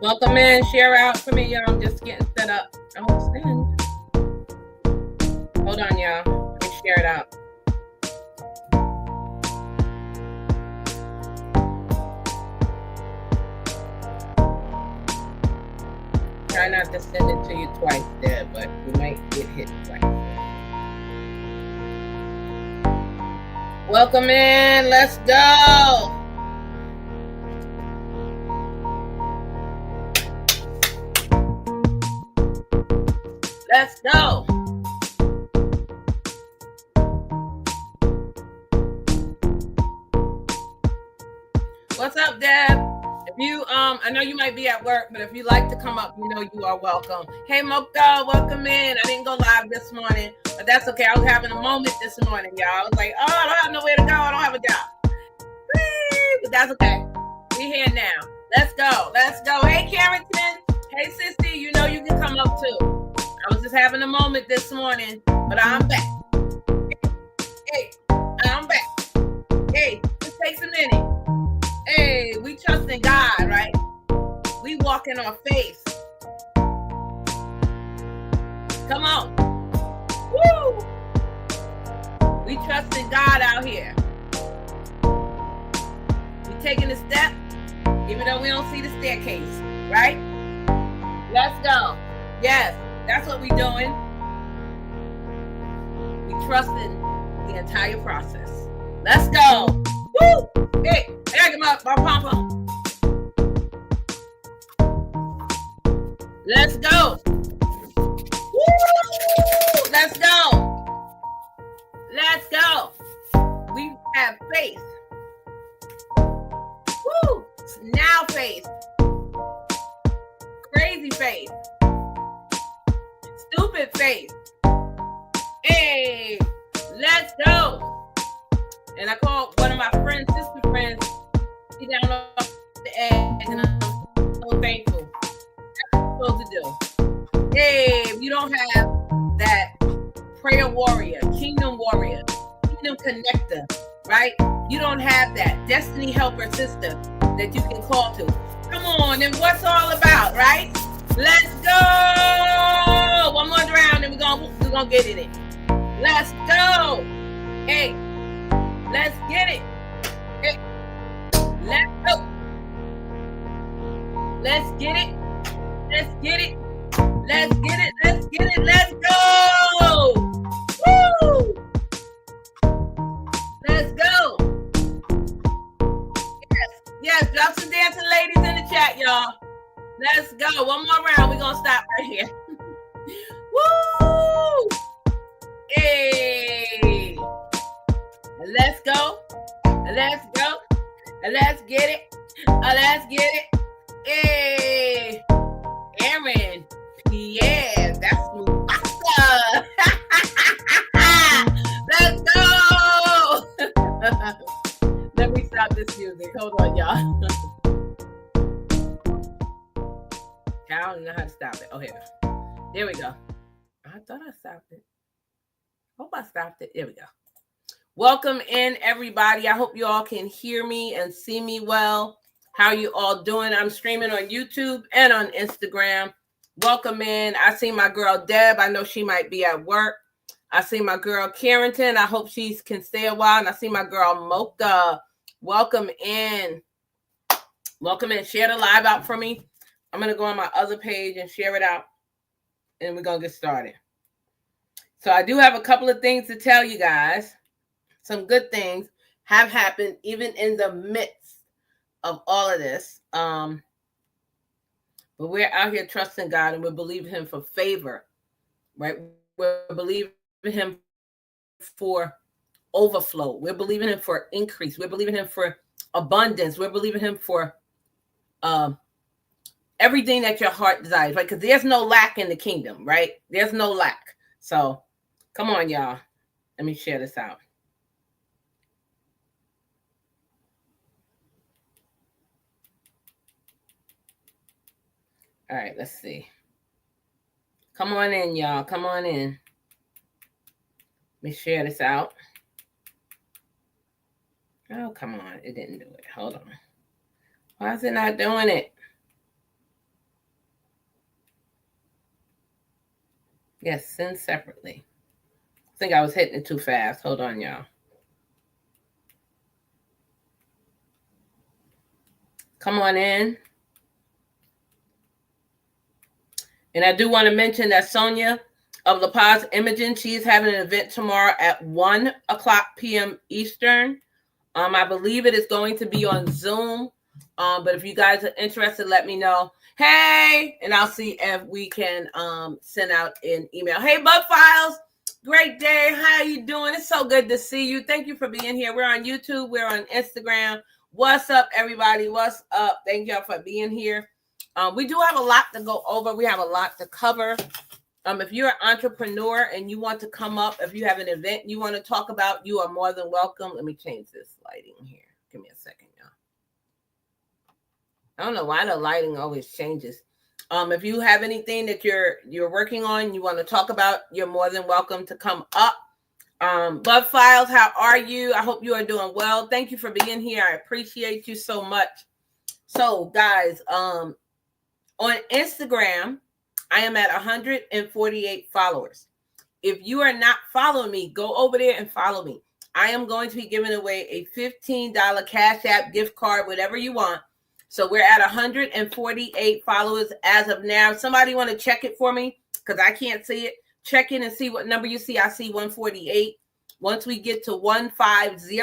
Welcome in. Share out for me, y'all. I'm just getting set up. Oh, send. Hold on, y'all. Let me share it out. Try not to send it to you twice there, but you might get hit twice. Welcome in. Let's go. Let's go. What's up, Deb? If you, I know you might be at work, but if you like to come up, you know you are welcome. Hey, Mocha, welcome in. I didn't go live this morning, but that's okay. I was having a moment this morning, y'all. I was like, oh, I don't have nowhere to go. I don't have a job. But that's okay. We're here now. Let's go. Let's go. Hey, Carrington. Hey, Sissy. You know you can come up too. I was just having a moment this morning, but I'm back. Hey, I'm back. Hey, it takes a minute. Hey, we trust in God, right? We walk in our faith. Come on. Woo! We trust in God out here. We taking a step, even though we don't see the staircase, right? Let's go. Yes, that's what we doing. We trust in the entire process. Let's go. Woo! Hey, I got my pom-pom. Let's go. Woo! Let's go. Let's go. We have faith. Woo! Now faith. Crazy faith. Stupid faith. Hey, let's go. And I called one of my friends, sister friends, she down off the edge, and I'm so thankful. That's what you're supposed to do. Hey, if you don't have that prayer warrior, kingdom connector, right? You don't have that destiny helper sister that you can call to. Come on, and what's all about, right? Let's go. One more round, and we're gonna get in it. Let's go. Hey. Let's get it. Hey. Let's go. Let's get it. Let's get it. Let's get it. Let's get it. Let's go. Woo! Let's go. Yes, drop some dancing ladies in the chat, y'all. Let's go. One more round. We're going to stop right here. Woo! Hey. Let's go. Let's go. Let's get it. Let's get it. Hey. Aaron. Yeah, that's Mufasa. Let's go. Let me stop this music. Hold on, y'all. I don't know how to stop it. Oh, here. There we go. I thought I stopped it. Hope I stopped it. There we go. Welcome in, everybody. I hope you all can hear me and see me well. How you all doing? I'm streaming on YouTube and on Instagram. Welcome in. I see my girl Deb. I know she might be at work. I see my girl Carrington. I hope she can stay a while. And I see my girl Mocha. Welcome in. Welcome in. Share the live out for me. I'm going to go on my other page and share it out. And we're going to get started. So I do have a couple of things to tell you guys. Some good things have happened even in the midst of all of this. But we're out here trusting God, and we're believing him for favor, right? We're believing him for overflow. We're believing him for increase. We're believing him for abundance. We're believing him for everything that your heart desires, right? Because there's no lack in the kingdom, right? There's no lack. So come on, y'all. Let me share this out. All right, let's see. Come on in, y'all. Come on in. Let me share this out. Oh, come on. It didn't do it. Hold on. Why is it not doing it? Yes, send separately. I think I was hitting it too fast. Hold on, y'all. Come on in. And I do want to mention that Sonia of La Paz Imaging, she is having an event tomorrow at 1 o'clock p.m. Eastern. I believe it is going to be on Zoom. But if you guys are interested, let me know. Hey, and I'll see if we can send out an email. Hey, Bug Files, great day. How are you doing? It's so good to see you. Thank you for being here. We're on YouTube. We're on Instagram. What's up, everybody? What's up? Thank y'all for being here. We do have a lot to go over. We have a lot to cover. If you're an entrepreneur and you want to come up, if you have an event you want to talk about, you are more than welcome. Let me change this lighting here. Give me a second, y'all. I don't know why the lighting always changes. If you have anything that you're working on, you want to talk about, you're more than welcome to come up. Bud Files, how are you? I hope you are doing well. Thank you for being here. I appreciate you so much. So, guys, on Instagram, I am at 148 followers. If you are not following me, go over there and follow me. I am going to be giving away a $15 Cash App gift card, whatever you want. So we're at 148 followers as of now. Somebody want to check it for me? Because I can't see it. Check in and see what number you see. I see 148. Once we get to 150,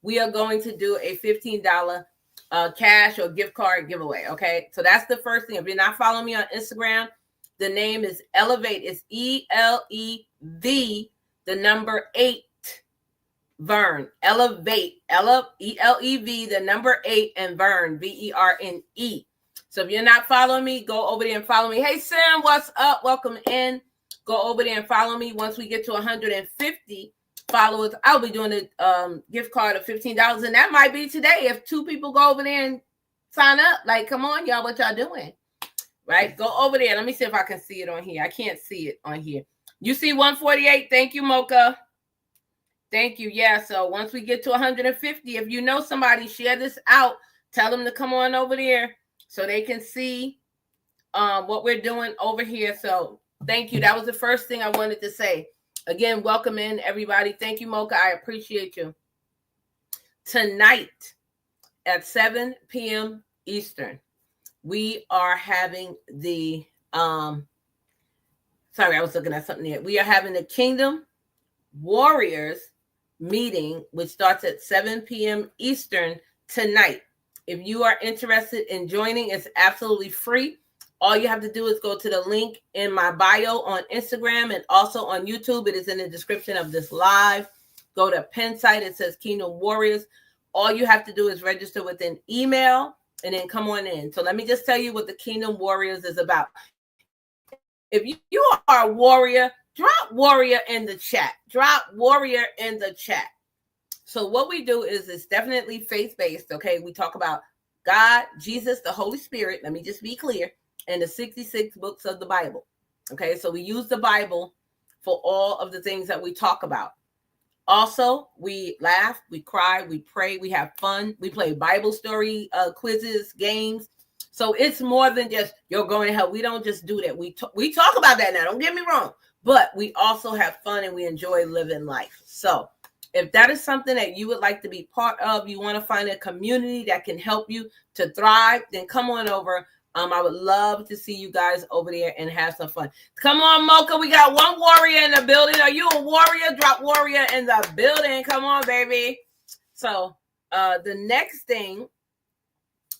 we are going to do a $15 cash or gift card giveaway. Okay, so that's the first thing. If you're not following me on Instagram, the name is Elevate. It's ELEV, the number 8, Verne. Elevate, ELEV, the number 8, and Verne, VERNE. So if you're not following me, go over there and follow me. Hey, Sam, what's up? Welcome in. Go over there and follow me. Once we get to 150 followers, I'll be doing a gift card of $15, and that might be today if 2 people go over there and sign up. Like, come on, y'all, what y'all doing? Right? Go over there. Let me see if I can see it on here. I can't see it on here. You see 148? Thank you, Mocha. Thank you. Yeah, so once we get to 150, if you know somebody, share this out. Tell them to come on over there so they can see what we're doing over here. So thank you. That was the first thing I wanted to say. Again, welcome in, everybody. Thank you, Mocha. I appreciate you. Tonight at 7 p.m. Eastern, we are having the, sorry, I was looking at something here. We are having the Kingdom Warriors meeting, which starts at 7 p.m. Eastern tonight. If you are interested in joining, it's absolutely free. All you have to do is go to the link in my bio on Instagram and also on YouTube. It is in the description of this live. Go to pin site. It says Kingdom Warriors. All you have to do is register with an email and then come on in. So let me just tell you what the Kingdom Warriors is about. If you are a warrior, drop warrior in the chat. Drop warrior in the chat. So what we do is it's definitely faith-based, okay? We talk about God, Jesus, the Holy Spirit. Let me just be clear. And the 66 books of the Bible. Okay, so we use the Bible for all of the things that we talk about. Also, we laugh, we cry, we pray, we have fun. We play Bible story quizzes, games. So it's more than just you're going to hell. We don't just do that. We talk about that now. Don't get me wrong. But we also have fun and we enjoy living life. So if that is something that you would like to be part of, you want to find a community that can help you to thrive, then come on over. I would love to see you guys over there and have some fun. Come on, Mocha. We got one warrior in the building. Are you a warrior? Drop warrior in the building. Come on, baby. So the next thing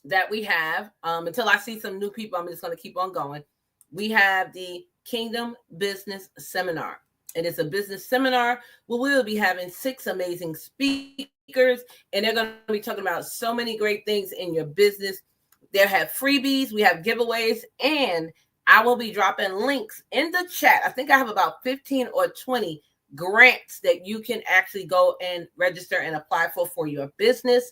that we have, until I see some new people, I'm just going to keep on going. We have the Kingdom Business Seminar. It is a business seminar where we will be having 6 amazing speakers, and they're going to be talking about so many great things in your business. They'll have freebies, we have giveaways, and I will be dropping links in the chat. I think I have about 15 or 20 grants that you can actually go and register and apply for your business.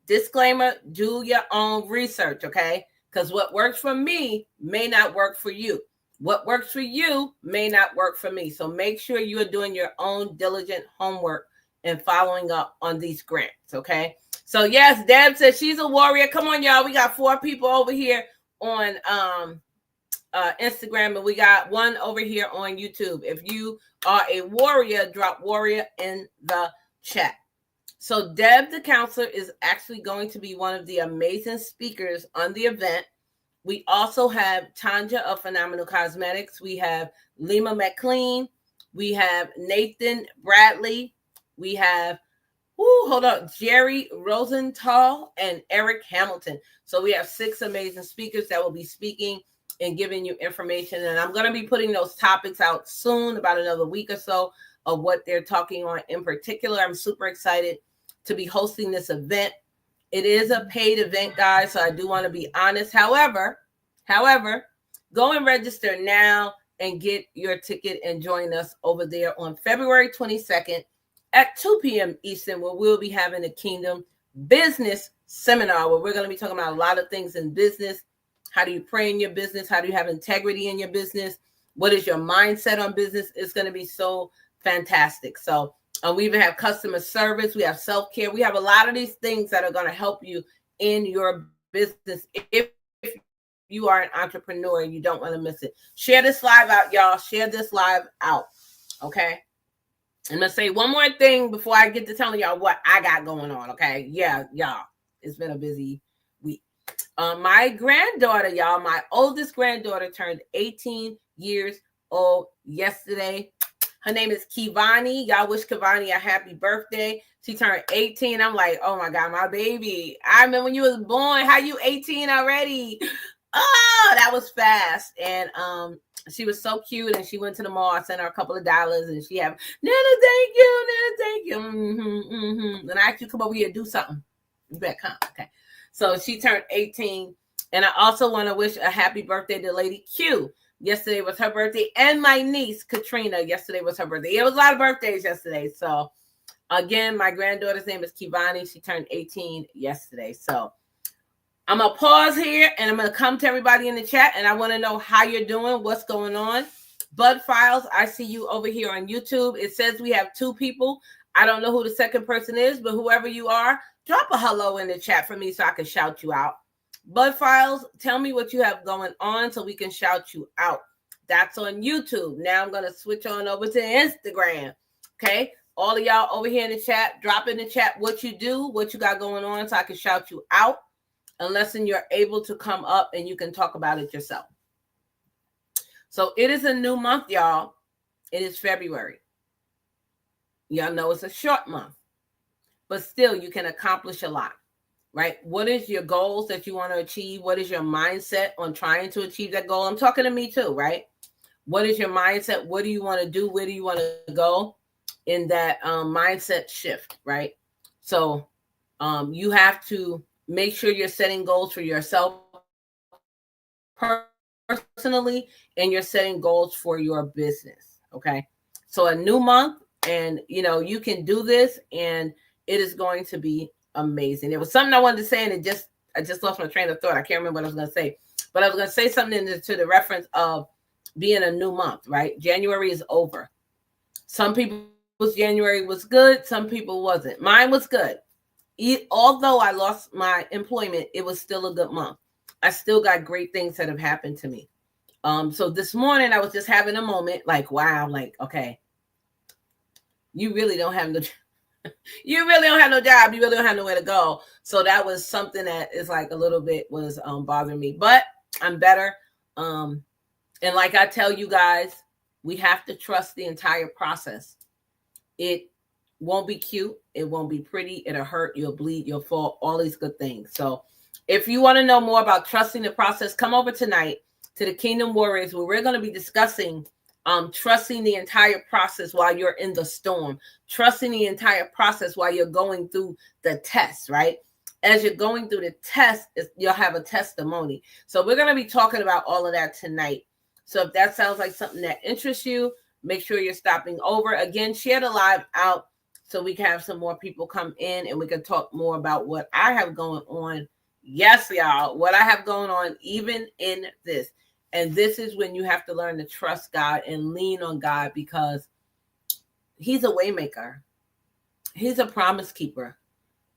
Disclaimer, do your own research, okay? Because what works for me may not work for you. What works for you may not work for me. So make sure you are doing your own diligent homework and following up on these grants, okay? So yes, Deb says she's a warrior. Come on, y'all. We got 4 people over here on Instagram, and we got one over here on YouTube. If you are a warrior, drop warrior in the chat. So Deb the counselor is actually going to be one of the amazing speakers on the event. We also have Tanja of Phenomenal Cosmetics. We have Lima McLean. We have Nathan Bradley. We have, Jerry Rosenthal and Eric Hamilton. So we have 6 amazing speakers that will be speaking and giving you information. And I'm going to be putting those topics out soon, about another week or so, of what they're talking on in particular. I'm super excited to be hosting this event. It is a paid event, guys, so I do want to be honest. However, go and register now and get your ticket and join us over there on February 22nd at 2 p.m. Eastern, where we'll be having a Kingdom Business Seminar, where we're going to be talking about a lot of things in business. How do you pray in your business? How do you have integrity in your business? What is your mindset on business? It's going to be so fantastic. So we even have customer service. We have self-care. We have a lot of these things that are going to help you in your business if you are an entrepreneur and you don't want to miss it. Share this live out, y'all. Share this live out. Okay. I'm going to say one more thing before I get to telling y'all what I got going on. Okay. Yeah, y'all. It's been a busy week. My granddaughter, y'all, my oldest granddaughter turned 18 years old yesterday. Her name is Kivani. Y'all wish Kivani a happy birthday. She turned 18. I'm like, oh my God, my baby. I remember when you was born. How you 18 already? Oh, that was fast. And she was so cute. And she went to the mall. I sent her a couple of dollars. And she had, Nana, thank you. Nana, thank you. And I asked you to come over here and do something. You better come. Okay. So she turned 18. And I also want to wish a happy birthday to Lady Q. Yesterday was her birthday, and my niece, Katrina, yesterday was her birthday. It was a lot of birthdays yesterday. So, again, my granddaughter's name is Kivani. She turned 18 yesterday. So, I'm going to pause here, and I'm going to come to everybody in the chat, and I want to know how you're doing, what's going on. Bud Files, I see you over here on YouTube. It says we have 2 people. I don't know who the second person is, but whoever you are, drop a hello in the chat for me so I can shout you out. Bud Files, tell me what you have going on so we can shout you out. That's on YouTube. Now I'm going to switch on over to Instagram. Okay. All of y'all over here in the chat, drop in the chat what you do, what you got going on so I can shout you out. Unless you're able to come up and you can talk about it yourself. So it is a new month, y'all. It is February. Y'all know it's a short month, but still you can accomplish a lot. Right? What is your goals that you want to achieve? What is your mindset on trying to achieve that goal? I'm talking to me too, right? What is your mindset? What do you want to do? Where do you want to go in that mindset shift, right? So you have to make sure you're setting goals for yourself personally, and you're setting goals for your business, okay? So a new month, and you can do this, and it is going to be amazing. It was something I wanted to say, and I just lost my train of thought. I can't remember what I was going to say, but I was going to say something to the reference of being a new month, right? January is over. Some people's January was good. Some people wasn't. Mine was good. Although I lost my employment, it was still a good month. I still got great things that have happened to me. So this morning I was just having a moment like, wow, like, okay, you really don't have no you really don't have no job. You really don't have nowhere to go. So that was something that is like a little bit was bothering me, but I'm better. And like I tell you guys, we have to trust the entire process. It won't be cute. It won't be pretty. It'll hurt. You'll bleed. You'll fall. All these good things. So if you want to know more about trusting the process, come over tonight to the Kingdom Warriors, where we're going to be discussing trusting the entire process while you're in the storm, trusting the entire process while you're going through the test, right? As you're going through the test, you'll have a testimony. So we're going to be talking about all of that tonight. So if that sounds like something that interests you, make sure you're stopping over. Again, share the live out so we can have some more people come in and we can talk more about what I have going on. Yes, y'all, what I have going on even in this. And this is when you have to learn to trust God and lean on God, because he's a way maker. He's a promise keeper.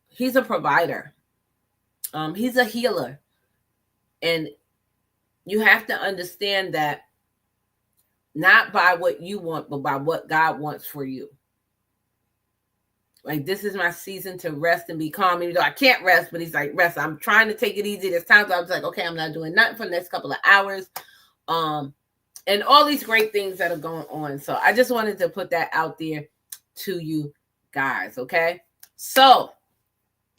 He's a provider. He's a healer. And you have to understand that not by what you want, but by what God wants for you. Like, this is my season to rest and be calm. Even though I can't rest, but he's like, rest. I'm trying to take it easy. There's times I was like, okay, I'm not doing nothing for the next couple of hours. And all these great things that are going on. So I just wanted to put that out there to you guys, okay? So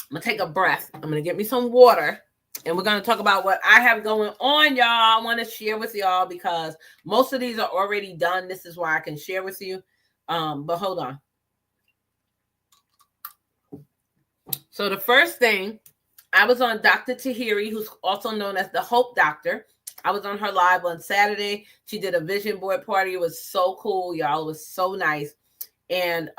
I'm going to take a breath. I'm going to get me some water. And we're going to talk about what I have going on, y'all. I want to share with y'all because most of these are already done. This is why I can share with you. But hold on. So the first thing, I was on Dr. Tahiri, who's also known as the Hope Doctor. I was on her live on Saturday. She did a vision board party. It was so cool, y'all. It was so nice. And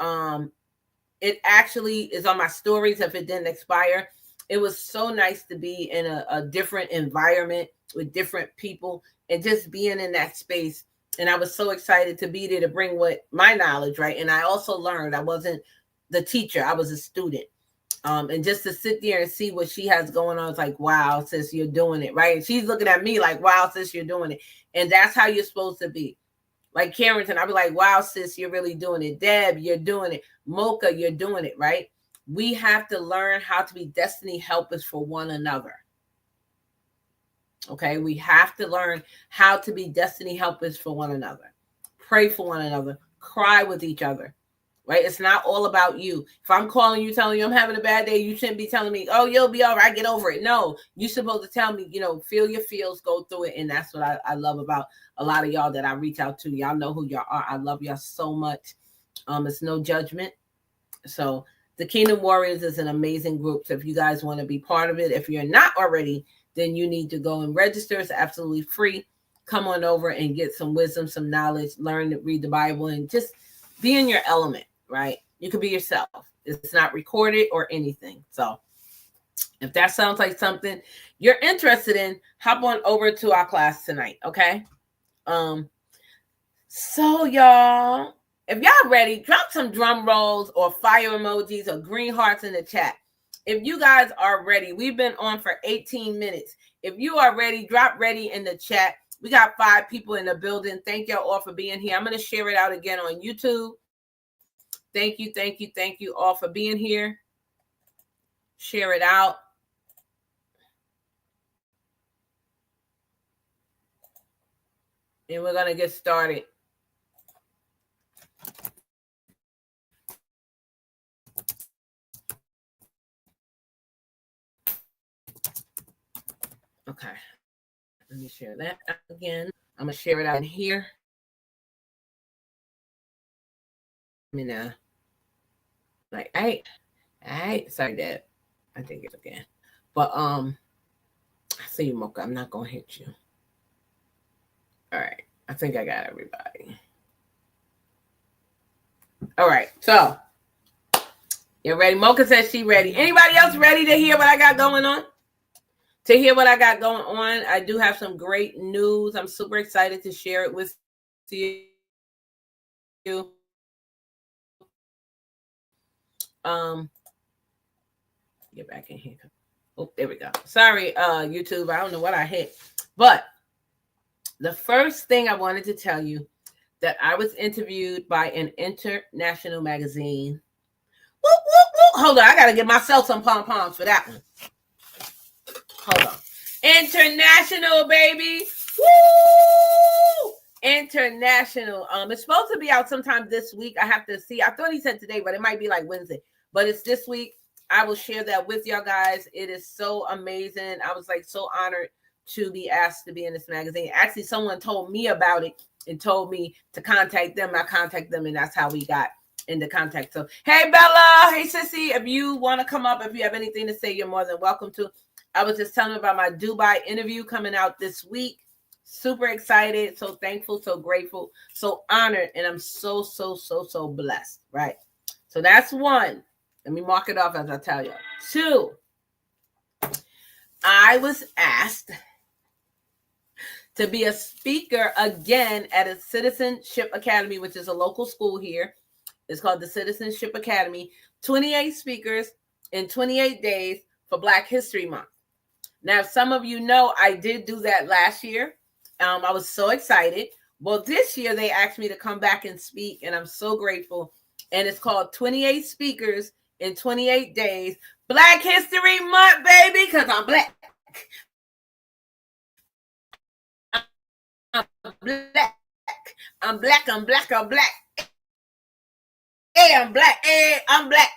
it actually is on my stories if it didn't expire. It was so nice to be in a different environment with different people and just being in that space. And I was so excited to be there to bring what my knowledge, right? And I also learned I wasn't the teacher. I was a student. And just to sit there and see what she has going on, it's like, wow, sis, you're doing it, right? And she's looking at me like, wow, sis, you're doing it. And that's how you're supposed to be. Like Carrington, I'll be like, wow, sis, you're really doing it. Deb, you're doing it. Mocha, you're doing it, right? We have to learn how to be destiny helpers for one another. Okay, we have to learn how to be destiny helpers for one another. Pray for one another. Cry with each other. Right? It's not all about you. If I'm calling you, telling you I'm having a bad day, you shouldn't be telling me, oh, you'll be all right, get over it. No, you're supposed to tell me, feel your feels, go through it. And that's what I love about a lot of y'all that I reach out to. Y'all know who y'all are. I love y'all so much. It's no judgment. So the Kingdom Warriors is an amazing group. So if you guys want to be part of it, if you're not already, then you need to go and register. It's absolutely free. Come on over and get some wisdom, some knowledge, learn to read the Bible, and just be in your element. Right? You can be yourself. It's not recorded or anything. So if that sounds like something you're interested in, hop on over to our class tonight. Okay. So y'all, if y'all ready, drop some drum rolls or fire emojis or green hearts in the chat. If you guys are ready, we've been on for 18 minutes. If you are ready, drop ready in the chat. We got 5 people in the building. Thank y'all all for being here. I'm going to share it out again on YouTube. Thank you all for being here. Share it out. And we're going to get started. Okay. Let me share that again. I'm going to share it out in here. Like, all right. Sorry, Dad. I think it's okay. But I see you, Mocha. I'm not gonna hit you. All right. I think I got everybody. All right. So you're ready. Mocha says she ready. Anybody else ready to hear what I got going on? To hear what I got going on, I do have some great news. I'm super excited to share it with you. Get back in here. Oh, there we go. Sorry, YouTube. I don't know what I hit. But the first thing I wanted to tell you that I was interviewed by an international magazine. Whoop, whoop, whoop. Hold on. I got to give myself some pom-poms for that one. Hold on. International, baby. Woo! International. It's supposed to be out sometime this week. I have to see. I thought he said today, but it might be like Wednesday. But it's this week. I will share that with y'all guys. It is so amazing. I was like so honored to be asked to be in this magazine. Actually, someone told me about it and told me to contact them. I contacted them, and that's how we got into contact. So, hey, Bella. Hey, Sissy. If you want to come up, if you have anything to say, you're more than welcome to. I was just telling about my Dubai interview coming out this week. Super excited. So thankful. So grateful. So honored. And I'm so blessed. Right. So that's one. Let me mark it off as I tell you. 2, I was asked to be a speaker again at a Citizenship Academy, which is a local school here. It's called the Citizenship Academy. 28 speakers in 28 days for Black History Month. Now, some of you know I did do that last year. I was so excited. Well, this year they asked me to come back and speak, and I'm so grateful. And it's called 28 Speakers in 28 Days. Black History Month, baby, because I'm black. I'm black. I'm black. I'm black. I'm black. Hey, I'm black. Hey, I'm black.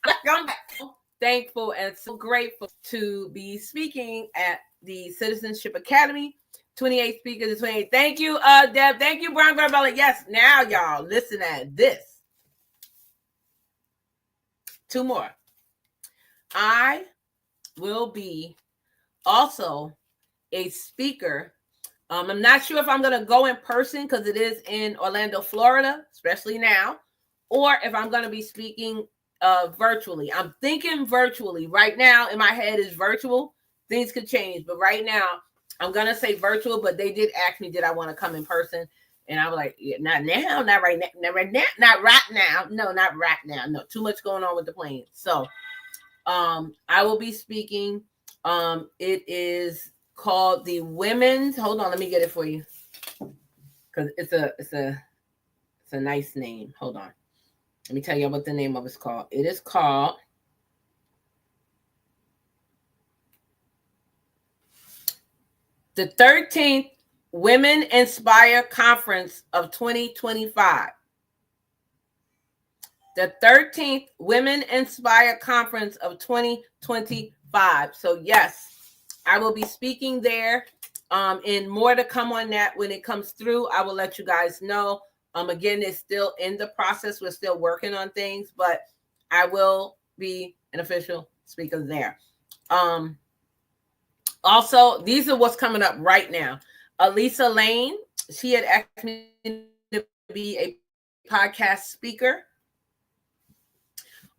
I'm black. Thankful and so grateful to be speaking at the Citizenship Academy. 28 speakers and 28. Thank you, Deb. Thank you, Brown Girl Bella. Yes, now y'all listen at this. 2 more. I will be also a speaker. I'm not sure if I'm going to go in person because it is in Orlando, Florida, especially now, or if I'm going to be speaking virtually. I'm thinking virtually. Right now in my head is virtual. Things could change, but right now I'm going to say virtual, but they did ask me, did I want to come in person? And I was like, yeah, not now, not right now, not right now, not right now. No, not right now. No, too much going on with the plane. So I will be speaking. It is called the Women's. Hold on, let me get it for you. Because it's a nice name. Hold on. Let me tell you what the name of it's called. It is called the 13th Women Inspire Conference of 2025. The 13th Women Inspire Conference of 2025. So yes, I will be speaking there. And more to come on that when it comes through. I will let you guys know. Again, it's still in the process. We're still working on things, but I will be an official speaker there. Also, these are what's coming up right now. Elisa Lane, she had asked me to be a podcast speaker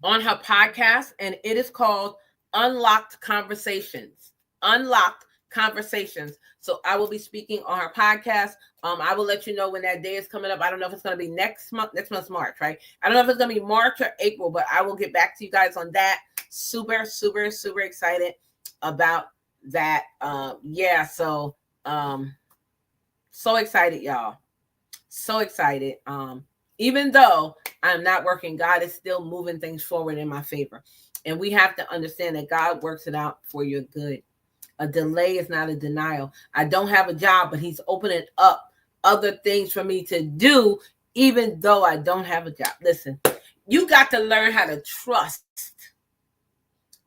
on her podcast, and it is called Unlocked Conversations. Unlocked Conversations. So I will be speaking on her podcast. I will let you know when that day is coming up. I don't know if it's going to be next month. Next month's March, right? I don't know if it's going to be March or April, but I will get back to you guys on that. Super, super, super excited about that. Yeah, so excited, y'all. So excited. Even though I'm not working, God is still moving things forward in my favor. And we have to understand that God works it out for your good. A delay is not a denial. I don't have a job, but he's opening up other things for me to do, even though I don't have a job. Listen, you got to learn how to trust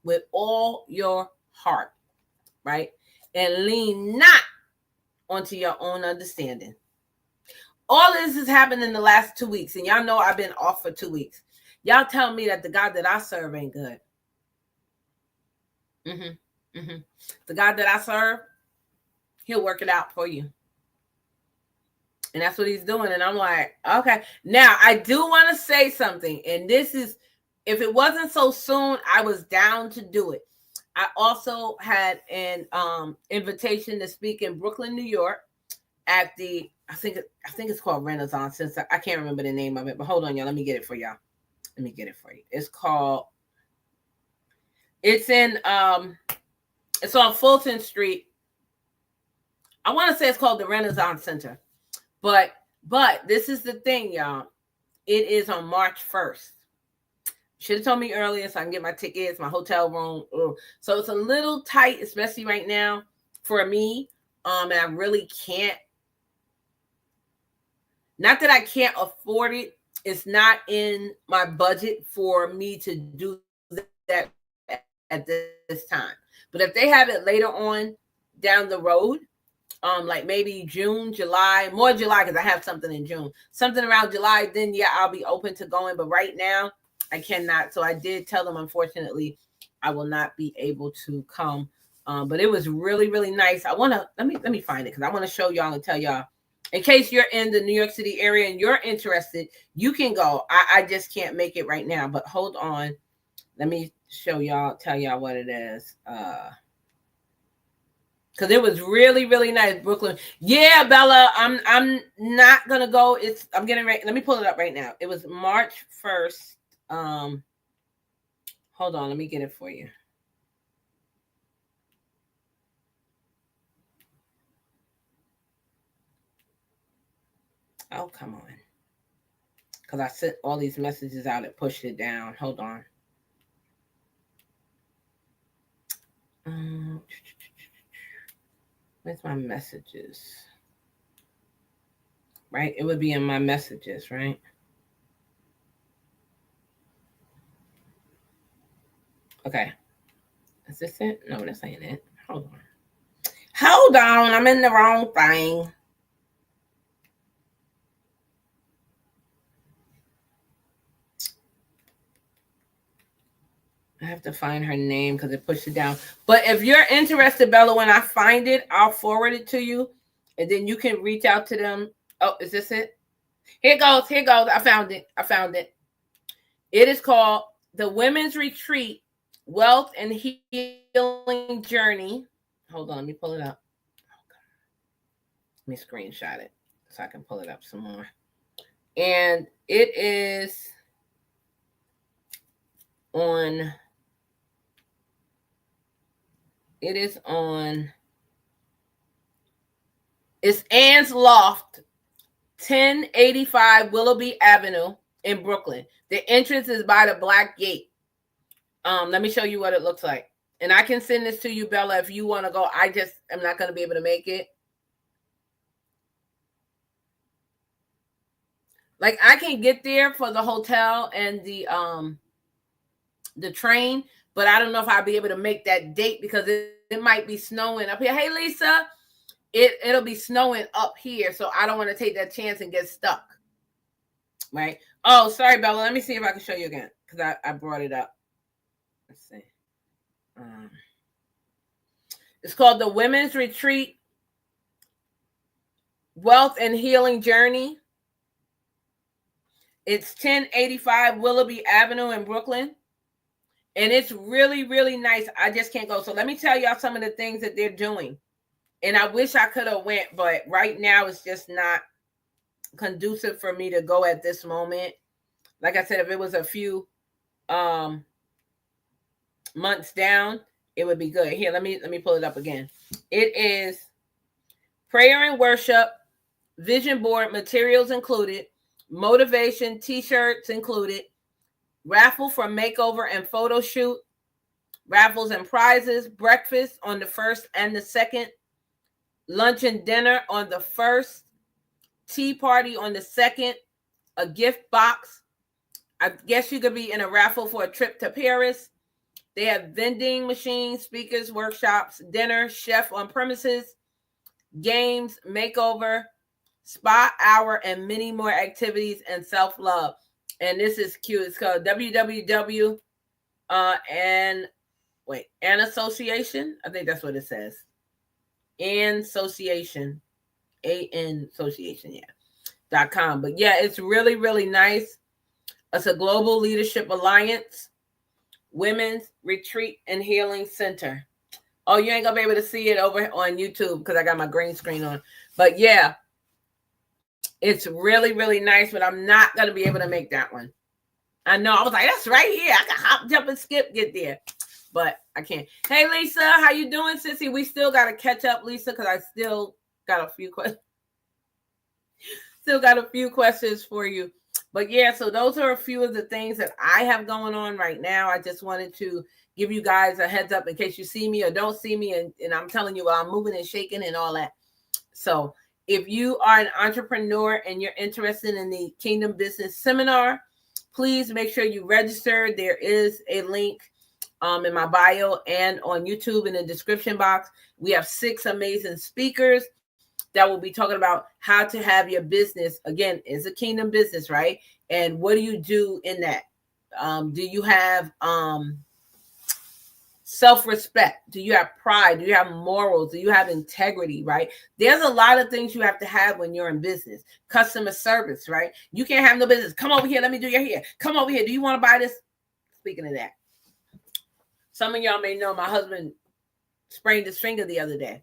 with all your heart, right? And lean not onto your own understanding. All this has happened in the last 2 weeks, and y'all know I've been off for 2 weeks. Y'all tell me that the God that I serve ain't good. The God that I serve, he'll work it out for you. And that's what he's doing. And I'm like, okay. Now, I do want to say something. And this is, if it wasn't so soon, I was down to do it. I also had an invitation to speak in Brooklyn, New York at the, I think it's called Renaissance. Since I can't remember the name of it. But hold on, y'all. Let me get it for y'all. Let me get it for you. It's called, it's in, it's on Fulton Street. I want to say it's called the Renaissance Center. But this is the thing, y'all. It is on March 1st. Should have told me earlier so I can get my tickets, my hotel room. So it's a little tight, especially right now for me. And I really can't. Not that I can't afford it. It's not in my budget for me to do that at this time. But if they have it later on down the road, like maybe June, July, more July, because I have something in June, something around July, then yeah, I'll be open to going. But right now, I cannot. So I did tell them, unfortunately, I will not be able to come. But it was really, really nice. I want to, let me find it because I want to show y'all and tell y'all, in case you're in the New York City area and you're interested, you can go. I just can't make it right now, but hold on. Let me show y'all, tell y'all what it is. Because it was really, really nice. Brooklyn. Yeah, Bella, I'm not gonna go. I'm getting ready. Let me pull it up right now. It was March 1st. Hold on, let me get it for you. Oh, come on. Because I sent all these messages out and pushed it down. Hold on. Where's my messages? Right? It would be in my messages, right? Okay. Is this it? No, this ain't it. Hold on. Hold on. I'm in the wrong thing. I have to find her name because it pushed it down. But if you're interested, Bella, when I find it, I'll forward it to you. And then you can reach out to them. Oh, is this it? Here goes. Here goes. I found it. I found it. It is called The Women's Retreat, Wealth and Healing Journey. Hold on. Let me pull it up. Let me screenshot it so I can pull it up some more. And it is on... It's Ann's Loft, 1085 Willoughby Avenue in Brooklyn. The entrance is by the Black Gate. Let me show you what it looks like. And I can send this to you, Bella, if you want to go. I just am not going to be able to make it. Like, I can get there for the hotel and the train, but I don't know if I'll be able to make that date because it might be snowing up here. Hey, Lisa, it'll be snowing up here, so I don't want to take that chance and get stuck. Right? Oh, sorry, Bella. Let me see if I can show you again because I brought it up. Let's see. It's called The Women's Retreat, Wealth and Healing Journey. It's 1085 Willoughby Avenue in Brooklyn. And it's really, really nice. I just can't go. So let me tell y'all some of the things that they're doing. And I wish I could have went, but right now it's just not conducive for me to go at this moment. Like I said, if it was a few months down, it would be good. Here, let me pull it up again. It is prayer and worship, vision board, materials included, motivation, t-shirts included, raffle for makeover and photo shoot, raffles and prizes, breakfast on the 1st and the 2nd, lunch and dinner on the 1st, tea party on the 2nd, a gift box. I guess you could be in a raffle for a trip to Paris. They have vending machines, speakers, workshops, dinner, chef on premises, games, makeover, spa hour, and many more activities and self-love. And this is cute. It's called www. An association. I think that's what it says. An association. AN association, yeah. .com. But yeah, it's really, really nice. It's a global leadership alliance. Women's Retreat and Healing Center. Oh, you ain't gonna be able to see it over on YouTube because I got my green screen on. But yeah. It's really, really nice, but I'm not going to be able to make that one. I know. I was like, that's right here. I can hop, jump, and skip, get there. But I can't. Hey, Lisa, how you doing, sissy? We still got to catch up, Lisa, because I still got a few questions. Still got a few questions for you. But yeah, so those are a few of the things that I have going on right now. I just wanted to give you guys a heads up in case you see me or don't see me. And I'm telling you, I'm moving and shaking and all that. So if you are an entrepreneur and you're interested in the Kingdom Business Seminar, please make sure you register. There is a link in my bio and on YouTube in the description box. We have 6 amazing speakers that will be talking about how to have your business, again, is a kingdom business, right? And what do you do in that? Do you have self-respect? Do you have pride? Do you have morals? Do you have integrity, right? There's a lot of things you have to have when you're in business. Customer service, right? You can't have no business. Come over here. Let me do your hair. Come over here. Do you want to buy this? Speaking of that, some of y'all may know my husband sprained his finger the other day.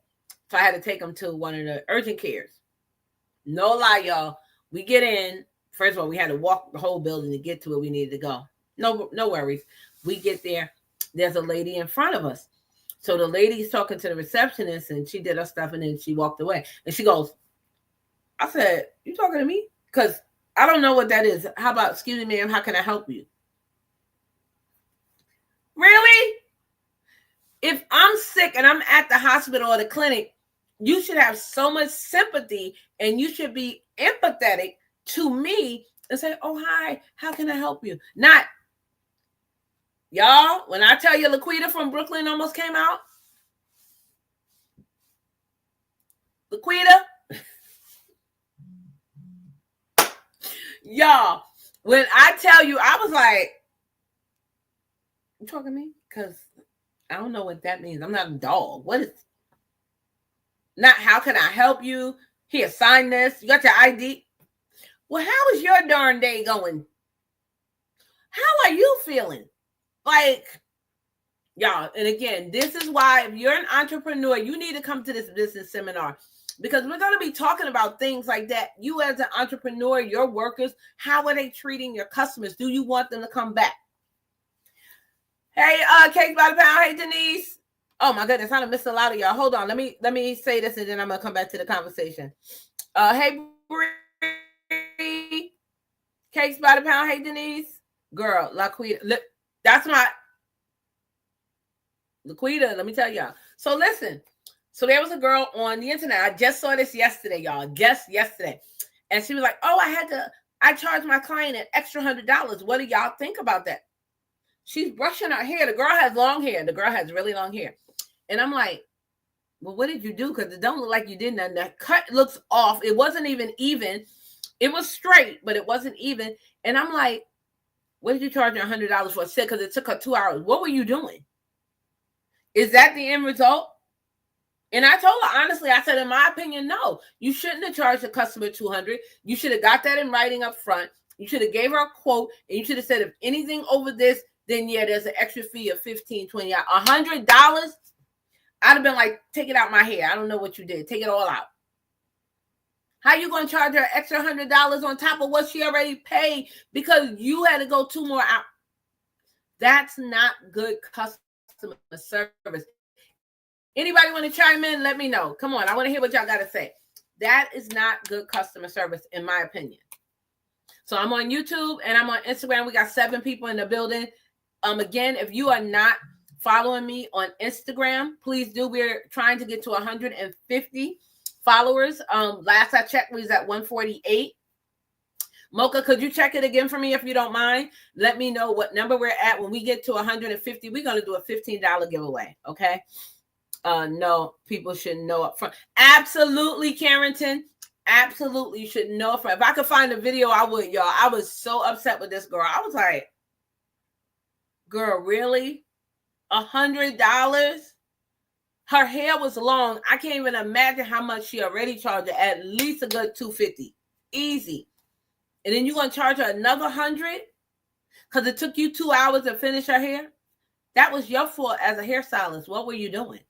So I had to take him to one of the urgent cares. No lie, y'all. We get in. First of all, we had to walk the whole building to get to where we needed to go. No worries. We get there. There's a lady in front of us. So the lady's talking to the receptionist and she did her stuff and then she walked away. And she goes, I said, you talking to me? Because I don't know what that is. How about, excuse me, ma'am, how can I help you? Really? If I'm sick and I'm at the hospital or the clinic, you should have so much sympathy and you should be empathetic to me and say, oh, hi, how can I help you? Not, y'all, when I tell you Laquita from Brooklyn almost came out, Laquita, y'all, when I tell you, I was like, you talking to me? Because I don't know what that means. I'm not a dog. What is, not how can I help you? Here, sign this. You got your ID? Well, how is your darn day going? How are you feeling? Like, y'all, and again, this is why if you're an entrepreneur, you need to come to this business seminar, because we're going to be talking about things like that. You as an entrepreneur, your workers, how are they treating your customers? Do you want them to come back? Hey, Cake by the Pound. Hey, Denise. Oh my goodness, I done missed a lot of y'all. Hold on, let me say this and then I'm gonna come back to the conversation. Hey, Bree. Cakes by the Pound. Hey, Denise. Girl, Laquita. Look, that's my Laquita. Let me tell y'all. So listen. So there was a girl on the internet. I just saw this yesterday, y'all. Just yesterday, and she was like, "Oh, I charged my client an extra $100. What do y'all think about that?" She's brushing her hair. The girl has long hair. The girl has really long hair. And I'm like, well, what did you do? Because it don't look like you did nothing. The cut looks off. It wasn't even even. It was straight, but it wasn't even. And I'm like, what did you charge her $100 for? I said, because it took her 2 hours. What were you doing? Is that the end result? And I told her, honestly, I said, in my opinion, no. You shouldn't have charged the customer $200. You should have got that in writing up front. You should have gave her a quote. And you should have said, if anything over this, then yeah, there's an extra fee of $15, $20, $100. I'd have been like, take it out my hair. I don't know what you did. Take it all out. How you going to charge her extra $100 on top of what she already paid because you had to go 2 more hours? That's not good customer service. Anybody want to chime in? Let me know. Come on. I want to hear what y'all got to say. That is not good customer service, in my opinion. So I'm on YouTube and I'm on Instagram. We got 7 people in the building. Again, if you are not following me on Instagram, please do. We're trying to get to 150 followers. Last I checked, we was at 148. Mocha, could you check it again for me if you don't mind? Let me know what number we're at. When we get to 150, we're going to do a $15 giveaway, okay? No, people should know up front. Absolutely, Carrington. Absolutely, you should know up front. If I could find a video, I would, y'all. I was so upset with this girl. I was like, girl, really? $100? Her hair was long. I can't even imagine how much she already charged her. At least a good $250. Easy. And then you're going to charge her another $100 because it took you 2 hours to finish her hair? That was your fault as a hairstylist. What were you doing?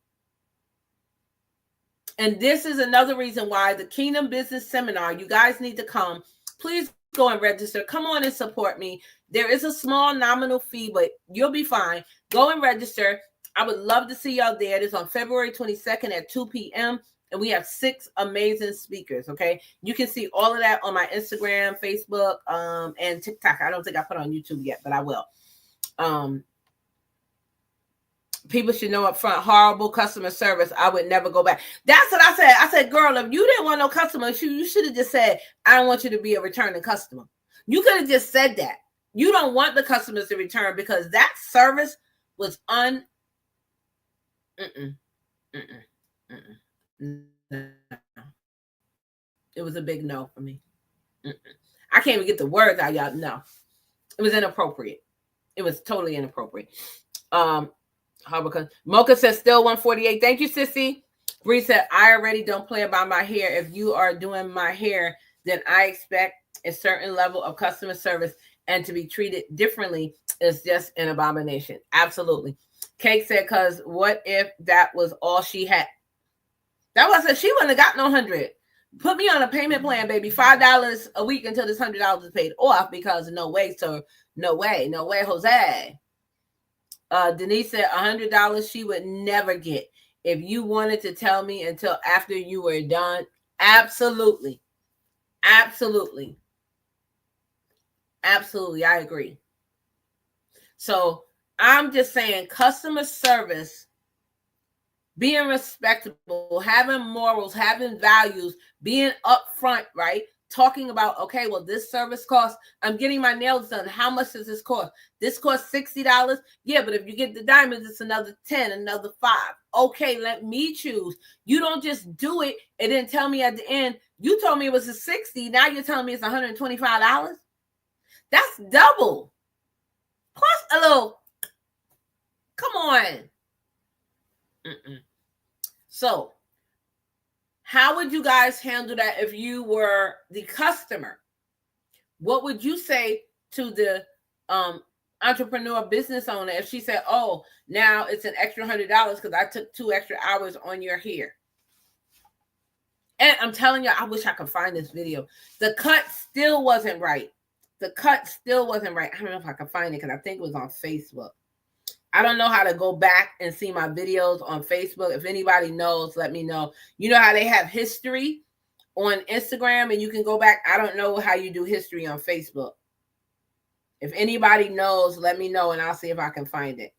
And this is another reason why the Kingdom Business Seminar, you guys need to come. Please go and register. Come on and support me. There is a small nominal fee, but you'll be fine. Go and register. I would love to see y'all there. It is on February 22nd at 2 p.m. And we have 6 amazing speakers, okay? You can see all of that on my Instagram, Facebook, and TikTok. I don't think I put on YouTube yet, but I will. People should know up front, horrible customer service. I would never go back. That's what I said. I said, girl, if you didn't want no customers, you should have just said, I don't want you to be a returning customer. You could have just said that. You don't want the customers to return because that service was It was a big no for me. I can't even get the words out, y'all. No. It was inappropriate. It was totally inappropriate. Mocha says still 148. Thank you, sissy. Bree said, I already don't play about my hair. If you are doing my hair, then I expect a certain level of customer service, and to be treated differently is just an abomination. Absolutely. Cake said, because what if that was all she had? That was it. She wouldn't have got no 100. Put me on a payment plan, baby. $5 a week until this $100 is paid off, because no way, sir. No way, Jose. Denise said $100 she would never get. If you wanted to tell me until after you were done, absolutely. Absolutely. Absolutely, I agree. So I'm just saying customer service, being respectable, having morals, having values, being upfront, right? Talking about, okay, well, this service costs, I'm getting my nails done. How much does this cost? This costs $60. Yeah, but if you get the diamonds, it's another 10, another 5. Okay, let me choose. You don't just do it and then tell me at the end, you told me it was a 60. Now you're telling me it's $125. That's double. Plus a little, come on. So how would you guys handle that if you were the customer? What would you say to the entrepreneur business owner if she said, oh, now it's an extra $100 because I took 2 extra hours on your hair? And I'm telling you, I wish I could find this video. The cut still wasn't right. The cut still wasn't right. I don't know if I can find it because I think it was on Facebook. I don't know how to go back and see my videos on Facebook. If anybody knows, let me know. You know how they have history on Instagram and you can go back? I don't know how you do history on Facebook. If anybody knows, let me know and I'll see if I can find it.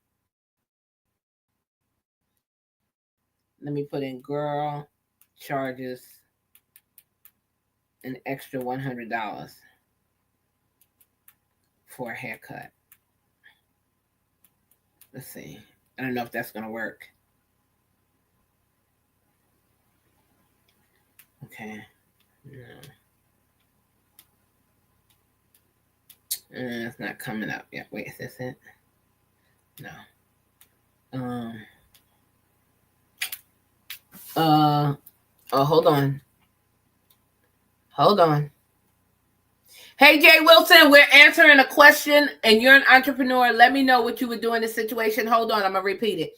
Let me put in girl charges an extra $100 for a haircut. Let's see. I don't know if that's going to work. Okay. No. It's not coming up yet. Wait, is this it? No. Oh, hold on. Hold on. Hey, Jay Wilson, we're answering a question and you're an entrepreneur. Let me know what you would do in this situation. Hold on, I'm going to repeat it.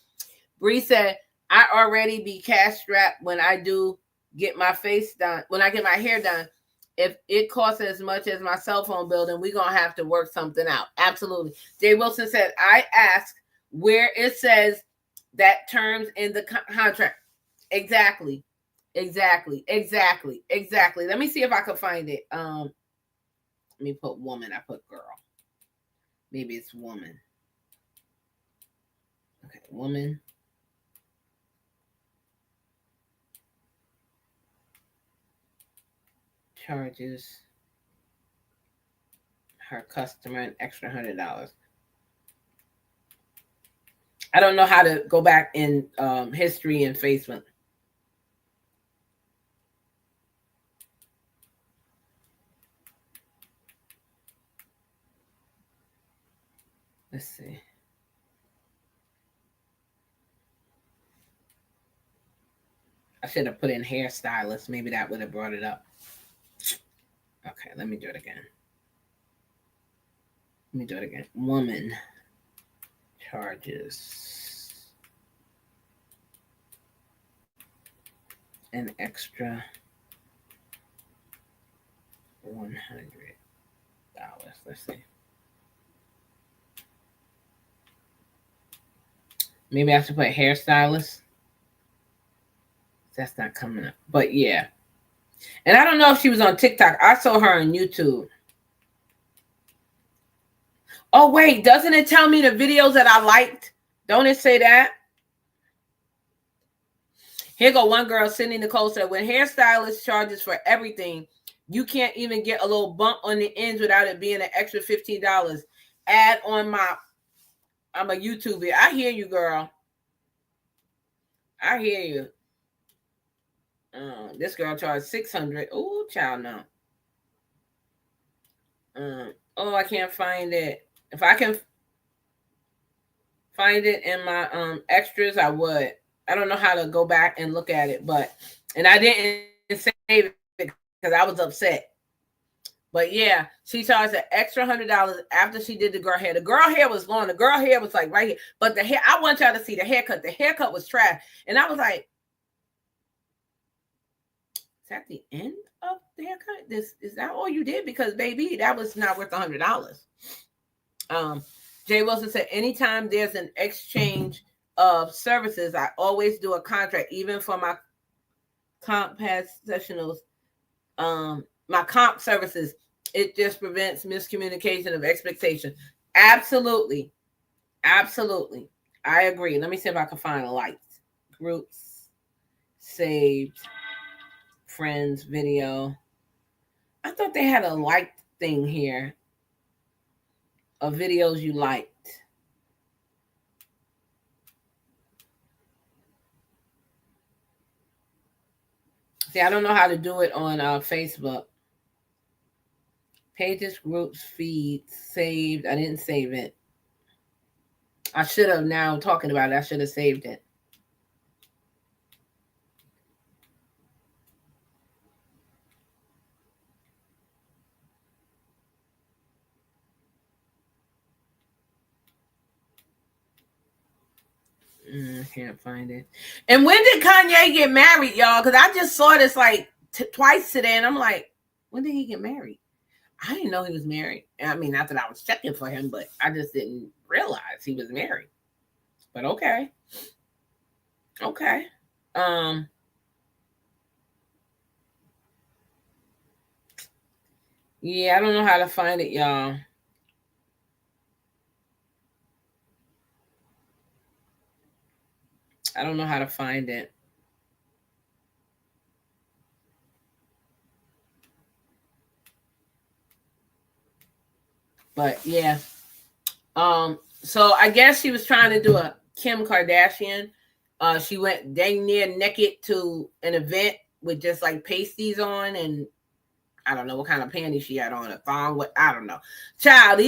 Bree said, I already be cash strapped when I do get my face done, when I get my hair done. If it costs as much as my cell phone bill, then we're going to have to work something out. Absolutely. Jay Wilson said, I asked where it says that terms in the contract. Exactly. Exactly. Let me see if I can find it. Let me put woman. I put girl. Maybe it's woman. Okay, woman. Charges her customer an extra $100. I don't know how to go back in history and Facebook. Let's see. I should have put in hairstylist. Maybe that would have brought it up. Okay, let me do it again. Woman charges an extra $100. Let's see. Maybe I should put hairstylist. That's not coming up. But yeah. And I don't know if she was on TikTok. I saw her on YouTube. Oh, wait. Doesn't it tell me the videos that I liked? Don't it say that? Here go one girl, Cindy Nicole said, when hairstylist charges for everything, you can't even get a little bump on the ends without it being an extra $15. Add on my, I'm a YouTuber. I hear you, girl. I hear you. This girl charged $600. Oh, child, no. Oh, I can't find it. If I can find it in my extras, I would. I don't know how to go back and look at it, but and I didn't save it because I was upset. But yeah, she charged an extra $100 after she did the girl hair. The girl hair was long. The girl hair was like right here. But the hair, I want y'all to see the haircut. The haircut was trash. And I was like, is that the end of the haircut? Is that all you did? Because baby, that was not worth $100. Jay Wilson said, anytime there's an exchange of services, I always do a contract, even for my comp sessionals, my comp services. It just prevents miscommunication of expectation. Absolutely. Absolutely. I agree. Let me see if I can find a like. Groups, saved, friends, video. I thought they had a like thing here of videos you liked. See, I don't know how to do it on Facebook. Pages, groups, feeds, saved. I didn't save it. I should have, now talking about it, I should have saved it. I can't find it. And when did Kanye get married, y'all? Because I just saw this like twice today, and I'm like, when did he get married? I didn't know he was married. I mean, not that I was checking for him, but I just didn't realize he was married. But okay. Okay. Yeah, I don't know how to find it, y'all. I don't know how to find it. But yeah. So I guess she was trying to do a Kim Kardashian. She went dang near naked to an event with just like pasties on, and I don't know what kind of panties she had on, a thong. What, I don't know. Child,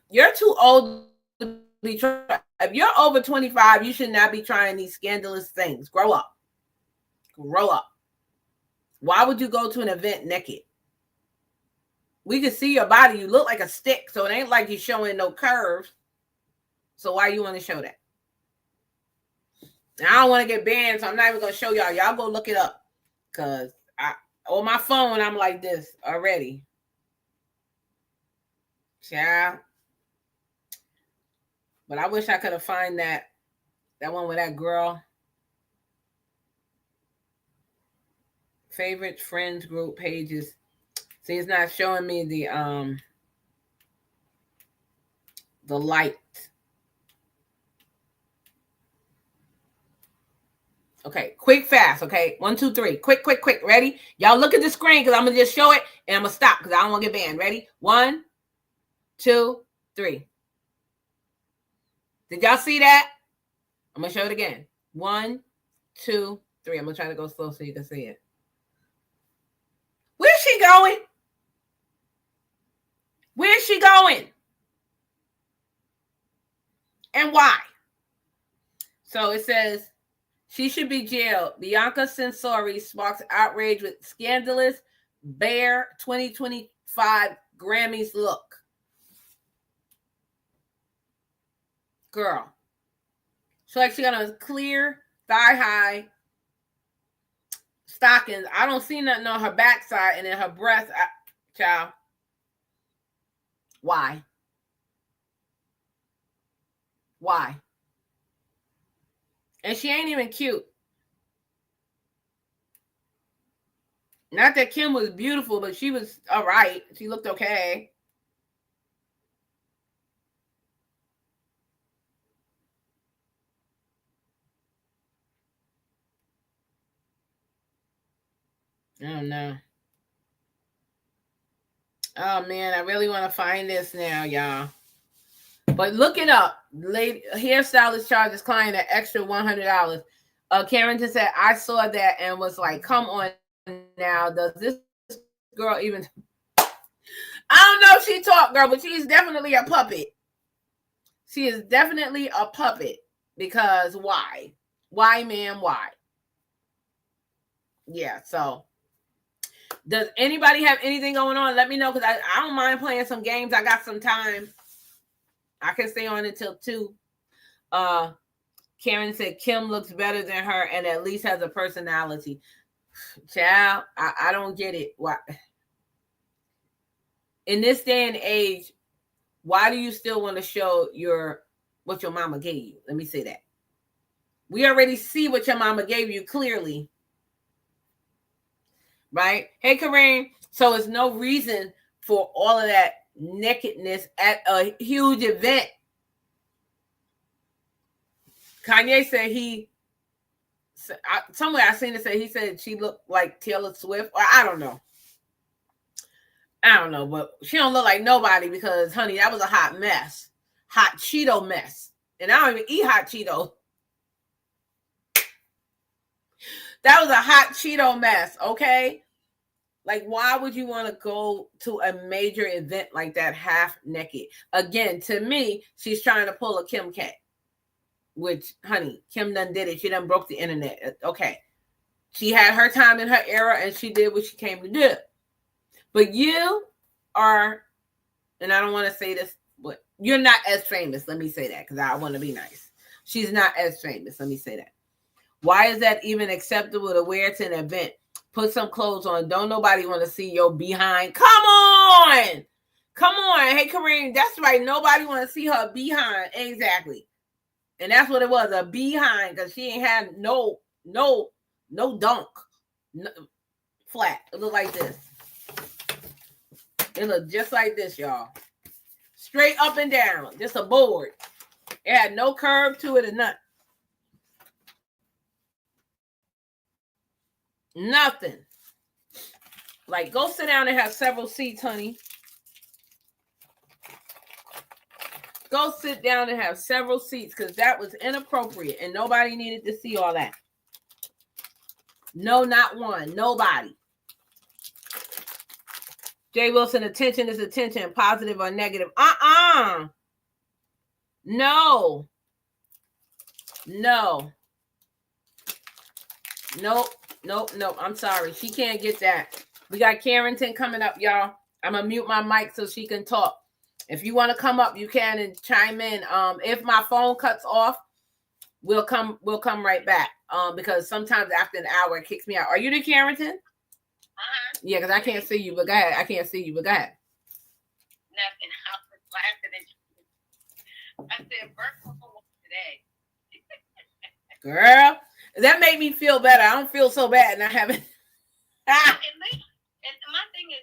you're too old to be trying. If you're over 25, you should not be trying these scandalous things. Grow up. Grow up. Why would you go to an event naked? We can see your body. You look like a stick, so it ain't like you're showing no curves. So why you want to show that? And I don't want to get banned, so I'm not even going to show y'all. Y'all go look it up. Because on my phone, I'm like this already. Yeah. But I wish I could have found that one with that girl. Favorite friends group pages. See, it's not showing me the light. Okay, quick, fast. Okay, 1, 2, 3. Quick. Ready? Y'all look at the screen because I'm gonna just show it and I'm gonna stop because I don't want to get banned. Ready? 1, 2, 3. Did y'all see that? I'm gonna show it again. 1, 2, 3. I'm gonna try to go slow so you can see it. Where's she going? Where's she going? And why? So it says she should be jailed. Bianca Censori sparks outrage with scandalous Bear 2025 Grammys look. Girl. So like she got a clear thigh-high stockings. I don't see nothing on her backside, and then her breasts. Child. Why? Why? And she ain't even cute. Not that Kim was beautiful, but she was all right. She looked okay. I don't know. Oh, man, I really want to find this now, y'all. But look it up. Lady, hairstylist charges client an extra $100. Karen just said, I saw that and was like, come on now. Does this girl even... I don't know if she talked, girl, but she's definitely a puppet. She is definitely a puppet. Because why? Why, ma'am? Why? Yeah, so... Does anybody have anything going on? Let me know, because I don't mind playing some games. I got some time. I can stay on until 2. Karen said Kim looks better than her and at least has a personality. Child, I don't get it. Why? In this day and age, why do you still want to show what your mama gave you? Let me say that. We already see what your mama gave you clearly. Right? Hey, Kareem. So it's no reason for all of that nakedness at a huge event. Kanye said somewhere I seen it say he said she looked like Taylor Swift, or I don't know, but she don't look like nobody because, honey, that was a hot mess, hot Cheeto mess, and I don't even eat hot Cheetos. That was a hot Cheeto mess, okay? Like, why would you want to go to a major event like that half naked? Again, to me, she's trying to pull a Kim K. Which, honey, Kim done did it. She done broke the internet. Okay. She had her time in her era and she did what she came to do. But you are, and I don't want to say this, but you're not as famous. Let me say that because I want to be nice. She's not as famous. Let me say that. Why is that even acceptable to wear to an event? Put some clothes on. Don't nobody want to see your behind. Come on. Come on. Hey, Kareem, that's right. Nobody want to see her behind. Exactly. And that's what it was, a behind, because she ain't had no dunk. No, flat. It looked like this. It looked just like this, y'all. Straight up and down. Just a board. It had no curve to it or nothing. Nothing. Like, go sit down and have several seats, honey. Go sit down and have several seats because that was inappropriate and nobody needed to see all that. No, not one. Nobody. Jay Wilson, attention is attention, positive or negative. No. Nope. I'm sorry. She can't get that. We got Carrington coming up, y'all. I'm going to mute my mic so she can talk. If you want to come up, you can and chime in. If my phone cuts off, we'll come right back. Because sometimes after an hour it kicks me out. Are you the Carrington? Yeah, because I can't see you, but go ahead. I can't see you, but go ahead. Nothing. I was laughing at you. I said, Burke today. Girl, that made me feel better. I don't feel so bad, and I haven't. At least, and my thing is,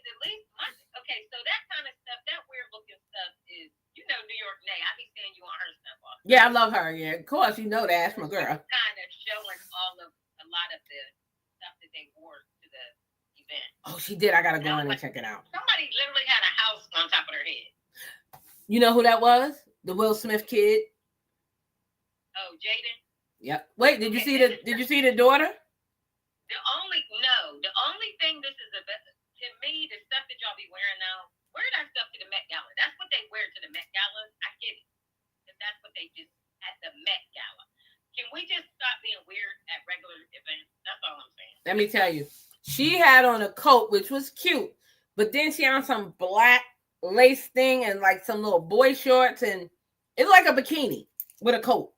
okay, so that kind of stuff, that weird looking stuff is, New York Nay. I be seeing you on her stuff all. Yeah, I love her. Yeah, of course, you know that. That's my girl. Kind of showing a lot of the stuff that they wore to the event. Oh, she did. I gotta go in and check it out. Somebody literally had a house on top of their head. You know who that was? The Will Smith kid. Oh, Jaden. Yep. Wait, did you see the daughter? The only thing this is to me, the stuff that y'all be wearing now, wear that stuff to the Met Gala. That's what they wear to the Met Gala. I get it. If that's what they just at the Met Gala. Can we just stop being weird at regular events? That's all I'm saying. Let me tell you. She had on a coat, which was cute, but then she had on some black lace thing and like some little boy shorts, and it's like a bikini with a coat.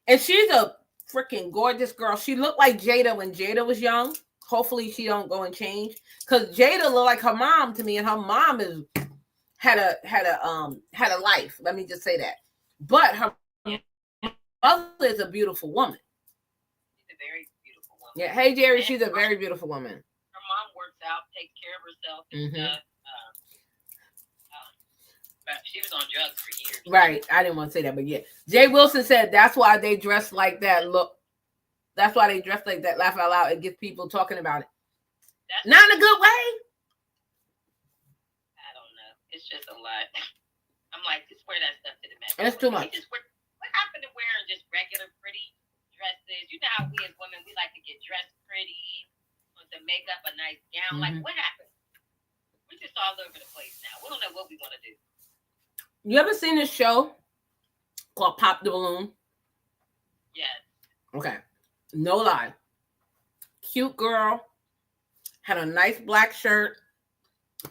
And she's a freaking gorgeous girl. She looked like Jada when Jada was young. Hopefully she don't go and change, because Jada looked like her mom to me, and her mom had a life. Let me just say that. But her mother is a beautiful woman. She's a very beautiful woman. Yeah. Hey Jerry, she's a very beautiful woman. Her mom works out, takes care of herself and stuff. But she was on drugs for years. Right. I didn't want to say that, but yeah. Jay Wilson said that's why they dress like that. Look. That's why they dress like that. Laugh out loud. It gets people talking about it. Not in a good way. I don't know. It's just a lot. I'm like, just wear that stuff to the Met. That's too much. What happened to wearing just regular pretty dresses? You know how we as women, we like to get dressed pretty, want to make up a nice gown. Like, what happened? We're just all over the place now. We don't know what we want to do. You ever seen this show called Pop the Balloon? Yes. Okay. No lie. Cute girl. Had a nice black shirt,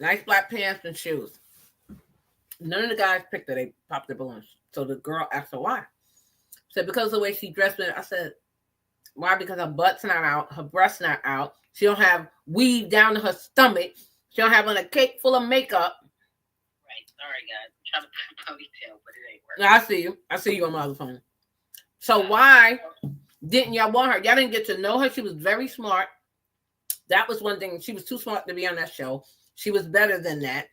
nice black pants and shoes. None of the guys picked her. They popped their balloons. So the girl asked her why. Said because of the way she dressed. I said, why? Because her butt's not out. Her breast's not out. She don't have weave down to her stomach. She don't have on a cake full of makeup. Right. Sorry, guys. I'm trying to put a ponytail, but it ain't working. No, I see you. I see you on my other phone. So why didn't y'all want her? Y'all didn't get to know her. She was very smart. That was one thing. She was too smart to be on that show. She was better than that.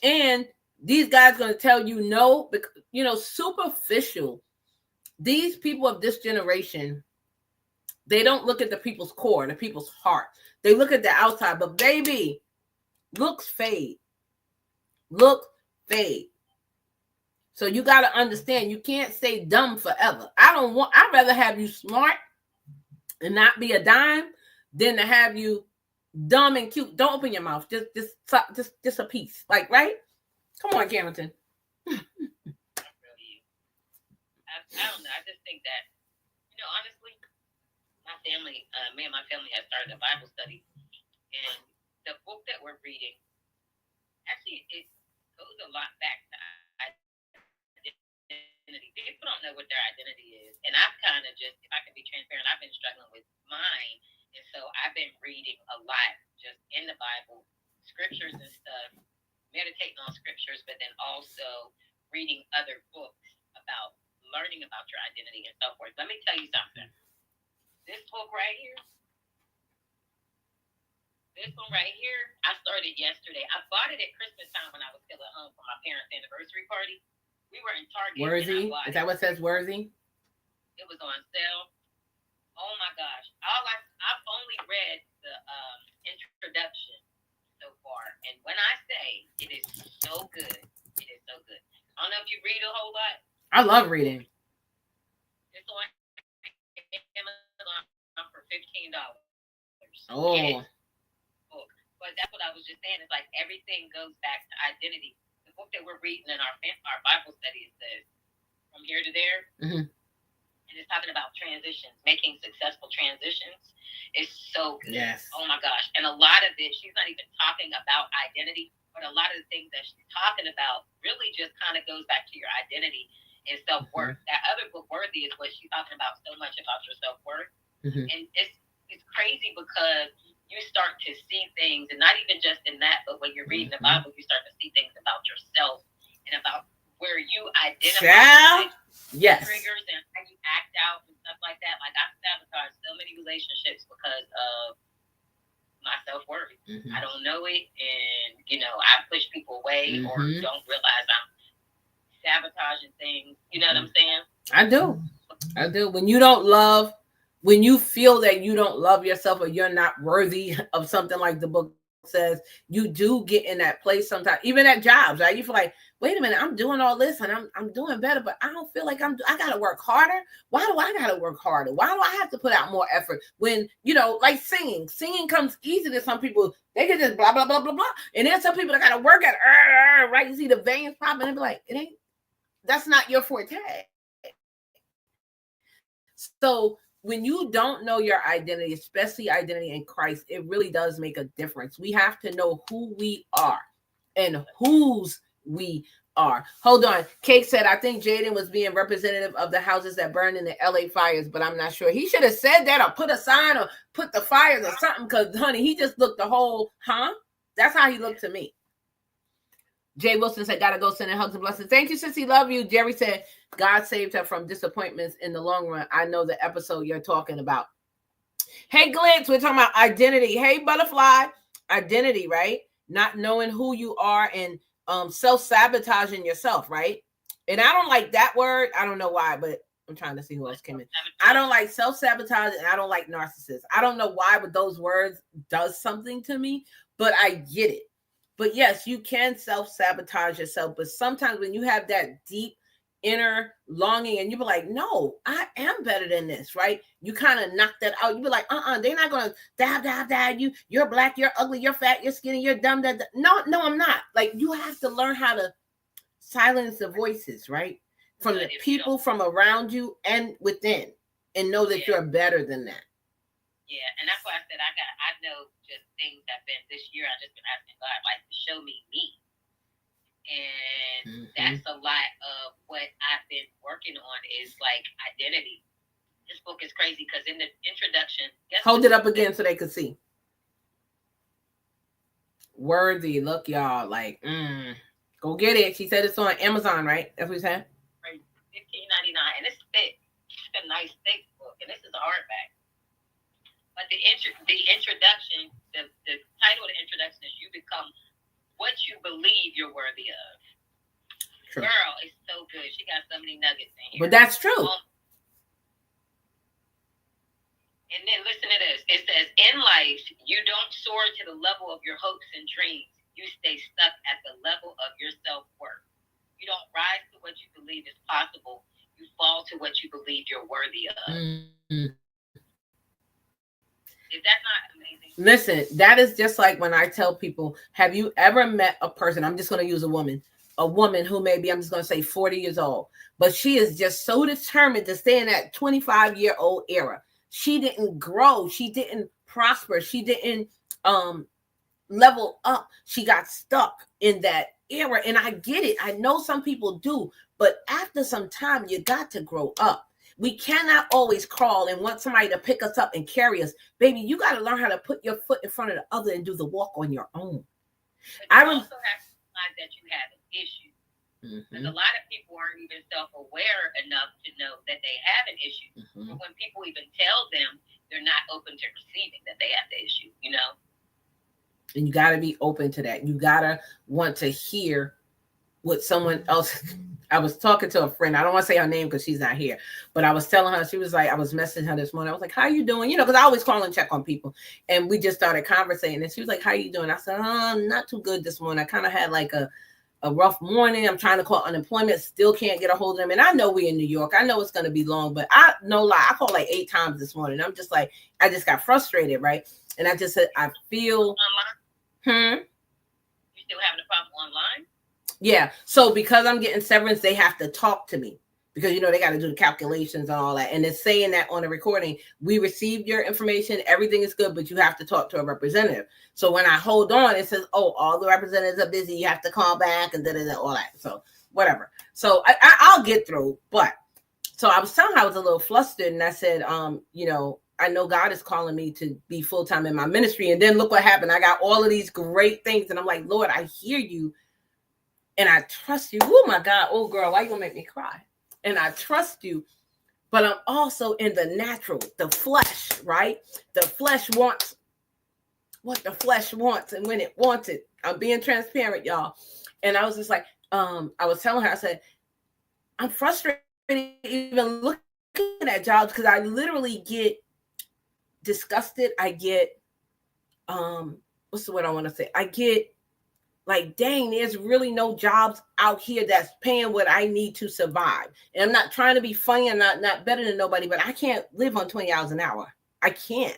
And these guys going to tell you no, because, superficial. These people of this generation, they don't look at the people's core, the people's heart. They look at the outside, but baby, looks fade. Look fade. So you got to understand, you can't stay dumb forever. I'd rather have you smart and not be a dime than to have you dumb and cute. Don't open your mouth. Just a piece. Like, right? Come on, Carrington. I don't know. I just think that, honestly, my family, me and my family have started a Bible study, and the book that we're reading, actually, it goes a lot back to identity. People don't know what their identity is, and I've kind of just, if I can be transparent, I've been struggling with mine, and so I've been reading a lot just in the Bible, scriptures and stuff, meditating on scriptures, but then also reading other books about learning about your identity and so forth. Let me tell you something. This book right here, I started yesterday. I bought it at Christmas time when I was still at home for my parents' anniversary party. We were in Target. Worthy? Is that what says Worthy? It was on sale. Oh my gosh. I've only read the introduction so far. And when I say it is so good, it is so good. I don't know if you read a whole lot. I love reading. It's on Amazon for $15. Oh. Book. But that's what I was just saying. It's like everything goes back to identity. The book that we're reading in our Bible study says From Here to There. Mm-hmm. And it's talking about transitions, making successful transitions. It's so good. Yes. Oh my gosh. And a lot of it, she's not even talking about identity, but a lot of the things that she's talking about really just kind of goes back to your identity and self-worth. Mm-hmm. That other book, Worthy, is what she's talking about so much about your self-worth. Mm-hmm. And it's crazy because you start to see things, and not even just in that, but when you're reading the Bible, you start to see things about yourself and about where you identify triggers and how you act out and stuff like that. Like, I've sabotaged so many relationships because of my self-worth. Mm-hmm. I don't know it, and I push people away or don't realize I'm sabotaging things. You know what I'm saying? I do. When you feel that you don't love yourself or you're not worthy of something, like the book says, you do get in that place sometimes, even at jobs, right? You feel like, wait a minute, I'm doing all this and I'm doing better, but I don't feel like I gotta work harder. Why do I gotta work harder? Why do I have to put out more effort? When, like singing comes easy to some people. They can just blah, blah, blah, blah, blah. And then some people that gotta work at, right? You see the veins popping and be like, that's not your forte. So when you don't know your identity, especially identity in Christ, it really does make a difference. We have to know who we are and whose we are. Hold on. Kate said, I think Jaden was being representative of the houses that burned in the LA fires, but I'm not sure. He should have said that or put a sign or put the fires or something, because, honey, he just looked the whole, That's how he looked to me. Jay Wilson said, gotta go sending hugs and blessings. Thank you, sissy. Love you. Jerry said, God saved her from disappointments in the long run. I know the episode you're talking about. Hey, Glitz, we're talking about identity. Hey, Butterfly, identity, right? Not knowing who you are and self-sabotaging yourself, right? And I don't like that word. I don't know why, but I'm trying to see who else came in. I don't like self-sabotage and I don't like narcissist. I don't know why, but those words does something to me, but I get it. But yes, you can self-sabotage yourself. But sometimes when you have that deep inner longing and you be like, no, I am better than this, right? You kind of knock that out. You be like, they're not going to dab. You're black, you're ugly, you're fat, you're skinny, you're dumb. No, I'm not. Like, you have to learn how to silence the voices, right? From the people from around you and within, and know that you're better than that. Yeah, and that's why I said I know just things have been this year. I've just been asking God, like, to show me. And that's a lot of what I've been working on is like identity. This book is crazy because in the introduction, hold it up again so they could see. Worthy, look, y'all, like, go get it. She said it's on Amazon, right? That's what you said. Right, $15.99, and it's thick. It's a nice thick book, and this is a hardback. But the introduction, the title of the introduction is "You Become what you believe you're worthy of. True. Girl, it's so good. She got so many nuggets in here. But that's true. And then listen to this. It says, in life, you don't soar to the level of your hopes and dreams. You stay stuck at the level of your self-worth. You don't rise to what you believe is possible. You fall to what you believe you're worthy of. Mm-hmm. Is that not amazing? Listen, that is just like when I tell people, have you ever met a person? I'm just going to use a woman who maybe, I'm just going to say 40 years old, but she is just so determined to stay in that 25-year-old era. She didn't grow. She didn't prosper. She didn't level up. She got stuck in that era. And I get it. I know some people do, but after some time, you got to grow up. We cannot always crawl and want somebody to pick us up and carry us. Baby, you got to learn how to put your foot in front of the other and do the walk on your own. But you also have to realize that you have an issue. Because a lot of people aren't even self-aware enough to know that they have an issue. But when people even tell them, they're not open to receiving that they have the issue, you know? And you got to be open to that. You got to want to hear what someone else. I was talking to a friend. I don't want to say her name because she's not here. But I was telling her, she was like, I was messaging her this morning. I was like, how you doing? You know, because I always call and check on people. And we just started conversating. And she was like, how you doing? I said, not too good this morning. I kind of had like a rough morning. I'm trying to call unemployment. Still can't get a hold of them. And I know we're in New York. I know it's going to be long. But I no lie. I called like 8 times this morning. I'm just like, I just got frustrated, right? And I just said, I feel... You still having a problem online? Yeah. So because I'm getting severance, they have to talk to me because, you know, they got to do the calculations and all that. And it's saying that on the recording, we received your information. Everything is good, but you have to talk to a representative. So when I hold on, it says, oh, all the representatives are busy. You have to call back and all that. So whatever. So I'll get through. But so I was telling her I was a little flustered and I said, you know, I know God is calling me to be full-time in my ministry. And then look what happened. I got all of these great things. And I'm like, Lord, I hear you. And I trust you. Oh my God. Oh girl, why you gonna make me cry? And I trust you. But I'm also in the natural, the flesh, right? The flesh wants what the flesh wants. And when it wants it, I'm being transparent, y'all. And I was just like, I was telling her, I said, I'm frustrated even looking at jobs because I literally get disgusted. I get what's the word I want to say? I get like, dang, there's really no jobs out here that's paying what I need to survive. And I'm not trying to be funny and not better than nobody, but I can't live on 20 hours an hour. I can't,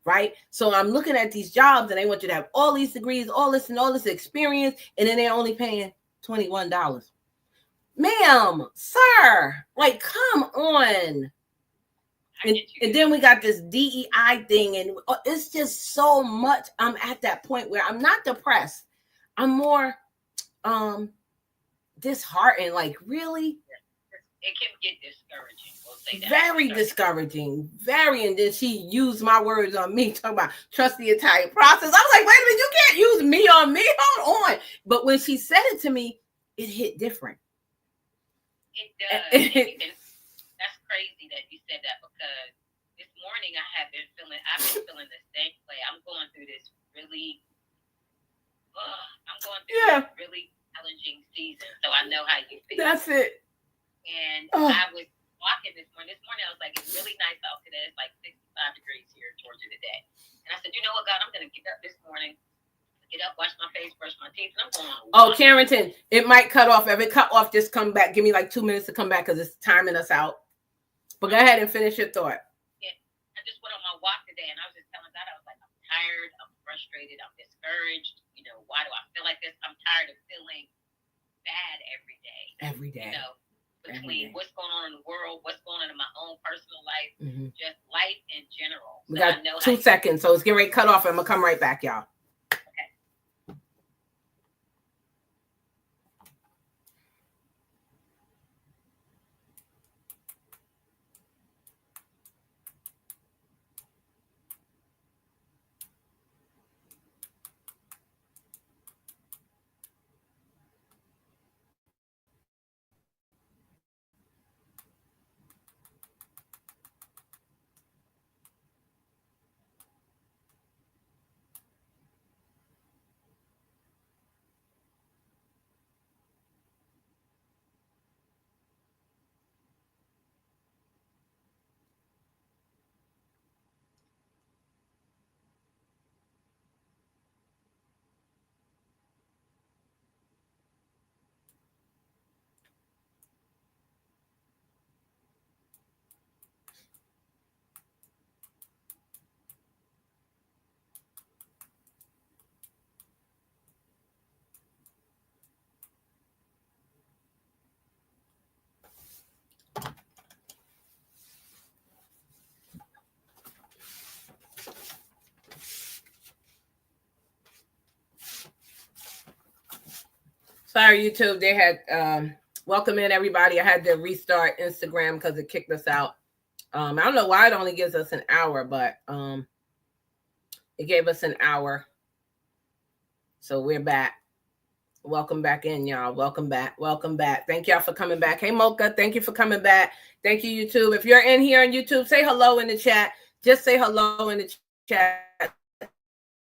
right? So I'm looking at these jobs and they want you to have all these degrees, all this and all this experience, and then they're only paying $21. Ma'am, sir, like, come on. And then we got this DEI thing, and it's just so much. I'm at that point where I'm not depressed. I'm more disheartened. Like, really? It can get discouraging. We'll say that. Very discouraging. Very. And then she used my words on me, talking about trust the entire process. I was like, wait a minute, you can't use me on me. Hold on. But when she said it to me, it hit different. It does. That's crazy that you said that because this morning I've been feeling the same way. I'm going through this really really challenging season. So I know how you feel. That's it. And I was walking this morning. I was like, it's really nice out today. It's like 65 degrees here in Georgia today. And I said, you know what, God, I'm going to get up this morning, get up, wash my face, brush my teeth, and I'm going on. Oh, Carrington, it might cut off. If it cut off, just come back. Give me like 2 minutes to come back because it's timing us out. But go ahead and finish your thought. Yeah, I just went on my walk today, and I was just telling God, I was like, I'm tired, I'm frustrated, I'm discouraged. You know, why do I feel like this? I'm tired of feeling bad every day. Every day. You know, between what's going on in the world, what's going on in my own personal life, just life in general. We got 2 seconds, so it's getting ready to cut off. I'm going to come right back, y'all. Sorry, YouTube. They had welcome in everybody. I had to restart Instagram because it kicked us out. I don't know why it only gives us an hour, but it gave us an hour. So we're back. Welcome back in, y'all. Welcome back. Welcome back. Thank y'all for coming back. Hey, Mocha, thank you for coming back. Thank you, YouTube. If you're in here on YouTube, say hello in the chat. Just say hello in the chat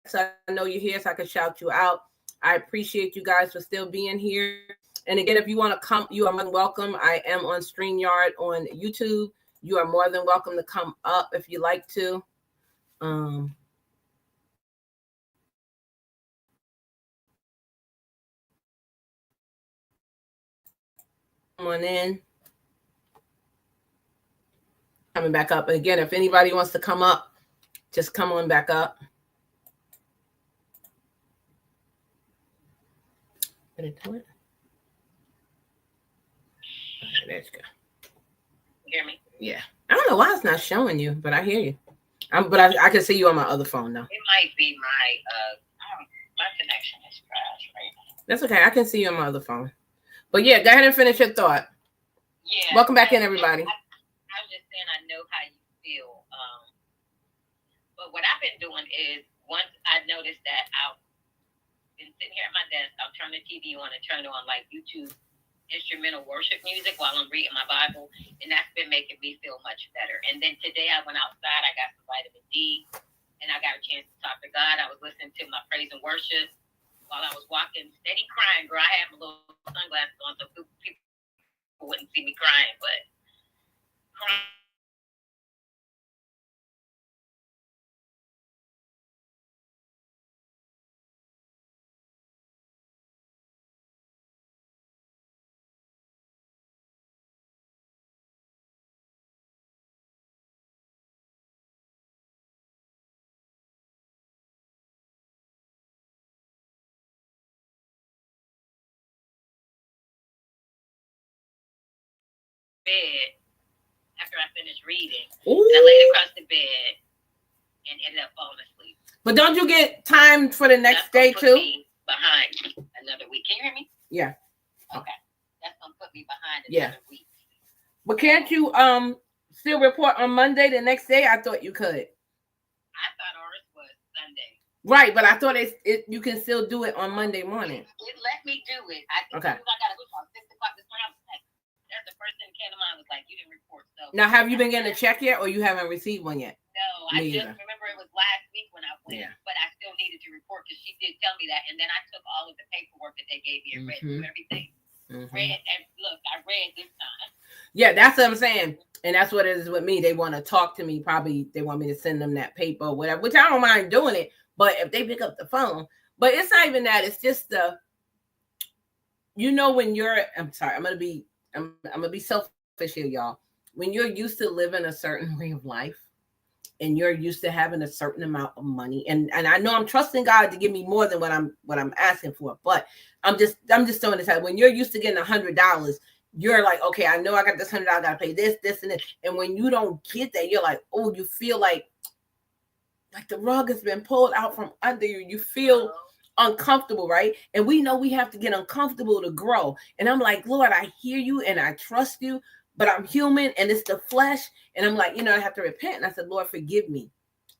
so I know you're here so I can shout you out. I appreciate you guys for still being here. And again, if you want to come, you are more than welcome. I am on StreamYard on YouTube. You are more than welcome to come up if you like to. Come on in. Coming back up. And again, if anybody wants to come up, just come on back up. Did it do it? Okay, there you go. You hear me? Yeah. I don't know why it's not showing you, but I hear you. But I can see you on my other phone now. It might be my connection is crashed right now. That's okay. I can see you on my other phone. But yeah, go ahead and finish your thought. Yeah. Welcome back in, everybody. I was just saying I know how you feel. But what I've been doing is once I noticed that I've been sitting here at my desk, I'll turn the TV on and turn it on like YouTube instrumental worship music while I'm reading my Bible, and that's been making me feel much better. And then today I went outside, I got some vitamin D, and I got a chance to talk to God. I was listening to my praise and worship while I was walking, steady crying, girl. I had my little sunglasses on so people wouldn't see me crying, but crying. Bed after I finished reading. And I laid across the bed and ended up falling asleep. But don't you get time for the next day too? Behind another week. Can you hear me? Yeah. Okay. That's gonna put me behind another week. But can't you still report on Monday the next day? I thought you could. I thought ours was Sunday. Right, but I thought you can still do it on Monday morning. It let me do it. I got to go from 6 o'clock this morning. I was like, there's the first thing that came to mind was like, you didn't report. So now, have you been getting a check yet, or you haven't received one yet? No, I just remember it was last week when I went, but I still needed to report because she did tell me that, and then I took all of the paperwork that they gave me and read through everything. Read and look, I read this time. Yeah, that's what I'm saying. And that's what it is with me. They want to talk to me. Probably they want me to send them that paper or whatever, which I don't mind doing it. But if they pick up the phone, but it's not even that. It's just when you're, I'm sorry, I'm gonna be selfish here, y'all. When you're used to living a certain way of life and you're used to having a certain amount of money, and I know I'm trusting God to give me more than what I'm asking for, but I'm just throwing this out. When you're used to getting $100, you're like, okay, I know I got this $100, I gotta pay this, and this. And when you don't get that, you're like, oh, you feel like the rug has been pulled out from under you. You feel uncomfortable, right? And we know we have to get uncomfortable to grow. And I'm like, Lord, I hear you and I trust you, but I'm human and it's the flesh. And I'm like, I have to repent. And I said, Lord, forgive me.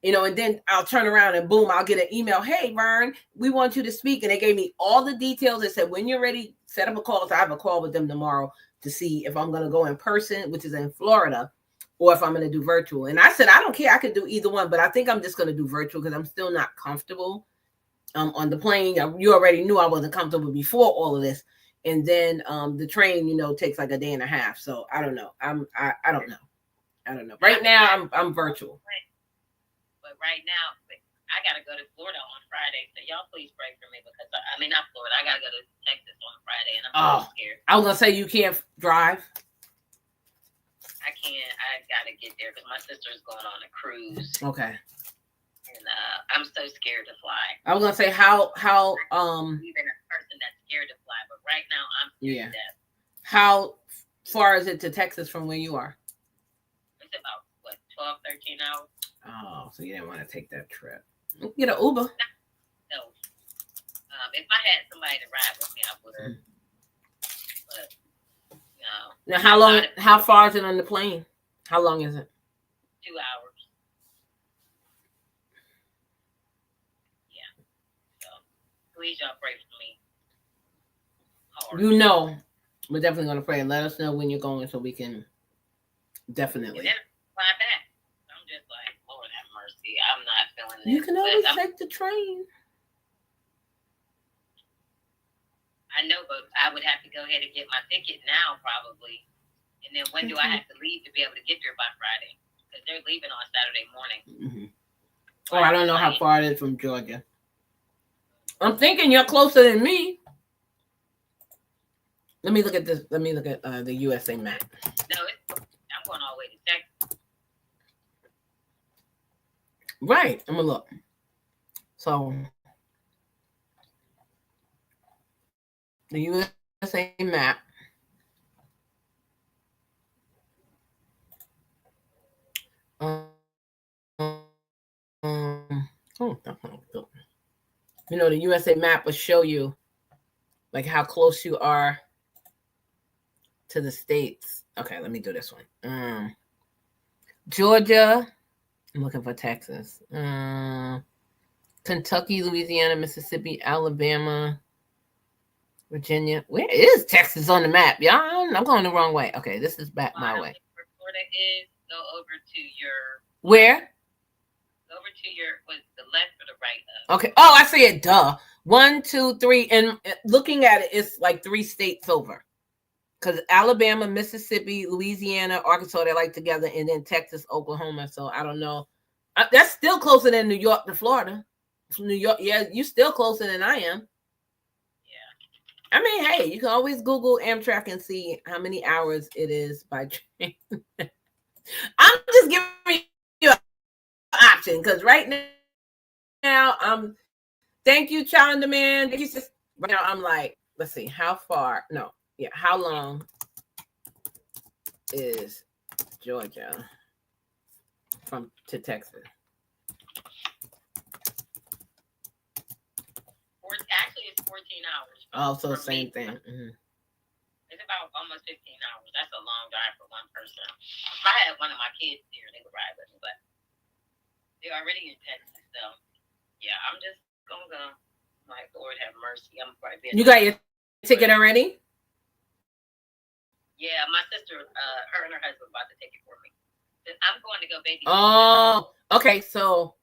And then I'll turn around and boom, I'll get an email. Hey, Vern, we want you to speak. And they gave me all the details. They said, when you're ready, set up a call. So I have a call with them tomorrow to see if I'm going to go in person, which is in Florida, or if I'm going to do virtual. And I said, I don't care. I could do either one, but I think I'm just going to do virtual because I'm still not comfortable on the plane. You already knew I wasn't comfortable before all of this. And then the train, takes like a day and a half. So I don't know. I don't know. Right now, I'm virtual. But right now, I got to go to Florida on Friday. So y'all please pray for me because, not Florida. I got to go to Texas on Friday and I'm so scared. I was going to say you can't drive. I can't. I got to get there because my sister's going on a cruise. Okay. And I'm so scared to fly. I was going to say how even a person that's scared to fly, but right now I'm scared to death. How far is it to Texas from where you are? It's about 12, 13 hours. Oh, so you didn't want to take that trip. Get an Uber. No. If I had somebody to ride with me, I would have. Now, how long? How far is it on the plane? How long is it? 2 hours. Yeah. So please, y'all pray for me. Hard. You know, we're definitely gonna pray. Let us know when you're going so we can definitely. And then fly back. I'm just like, Lord have mercy. I'm not feeling this. You can always take the train. I know, but I would have to go ahead and get my ticket now, probably. And then when do I have to leave to be able to get there by Friday? Because they're leaving on Saturday morning. Oh, I don't know how far it is from Georgia. I'm thinking you're closer than me. Let me look at this. Let me look at the USA map. No, I'm going all the way to Texas. Right. I'm gonna look. So the USA map. You know, the USA map will show you like how close you are to the states. Okay, let me do this one. Georgia. I'm looking for Texas. Kentucky, Louisiana, Mississippi, Alabama, Virginia. Where is Texas on the map, y'all? I'm going the wrong way. Okay, this is back my way. Where Florida is, go over to your... Where? Over to your... Was the left or the right of? Okay. Oh, I see it. Duh. 1, 2, 3. And looking at it, it's like 3 states over. Because Alabama, Mississippi, Louisiana, Arkansas, they're like together. And then Texas, Oklahoma. So I don't know. That's still closer than New York to Florida. New York, yeah, you still closer than I am. Yeah. I mean, hey, you can always Google Amtrak and see how many hours it is by train. I'm just giving you an option because right now, thank you, Child on Demand. Thank you, sis. Right now, I'm like, let's see, how far? No, yeah, how long is Georgia to Texas? Actually, it's 14 hours. Oh, so same thing. It's about almost 15 hours. That's a long drive for one person. If I had one of my kids here, they would ride with me, but they're already in Texas, so yeah, I'm just gonna go. My Lord have mercy. I'm probably You got your ticket already? Yeah, my sister, her and her husband bought the ticket for me. I'm going to go baby. Oh, okay. So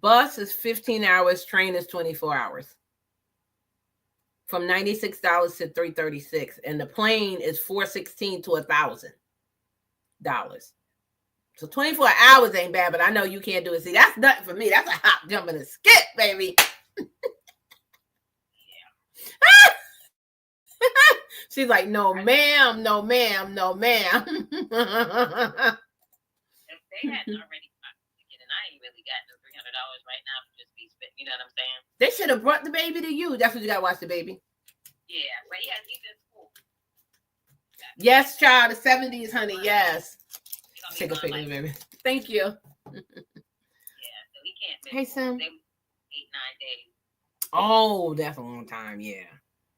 bus is 15 hours, train is 24 hours. From $96 to $336, and the plane is $416 to $1,000. So 24 hours ain't bad, but I know you can't do it. See, that's nothing for me. That's a hop, jump, and a skip, baby. She's like, no, ma'am, no, ma'am, no, ma'am. They hadn't already ticket, and I ain't really got no $300 right now to just be spent. You know what I'm saying? They should have brought the baby to you. That's what you got to watch the baby. Yeah, but yeah, he's in school. Yes, child, the 70s, honey. Yes. Take a picture, baby. Thank you. Yeah, so he can't miss. Hey, Sam. 8-9 days. Oh, that's a long time. Yeah.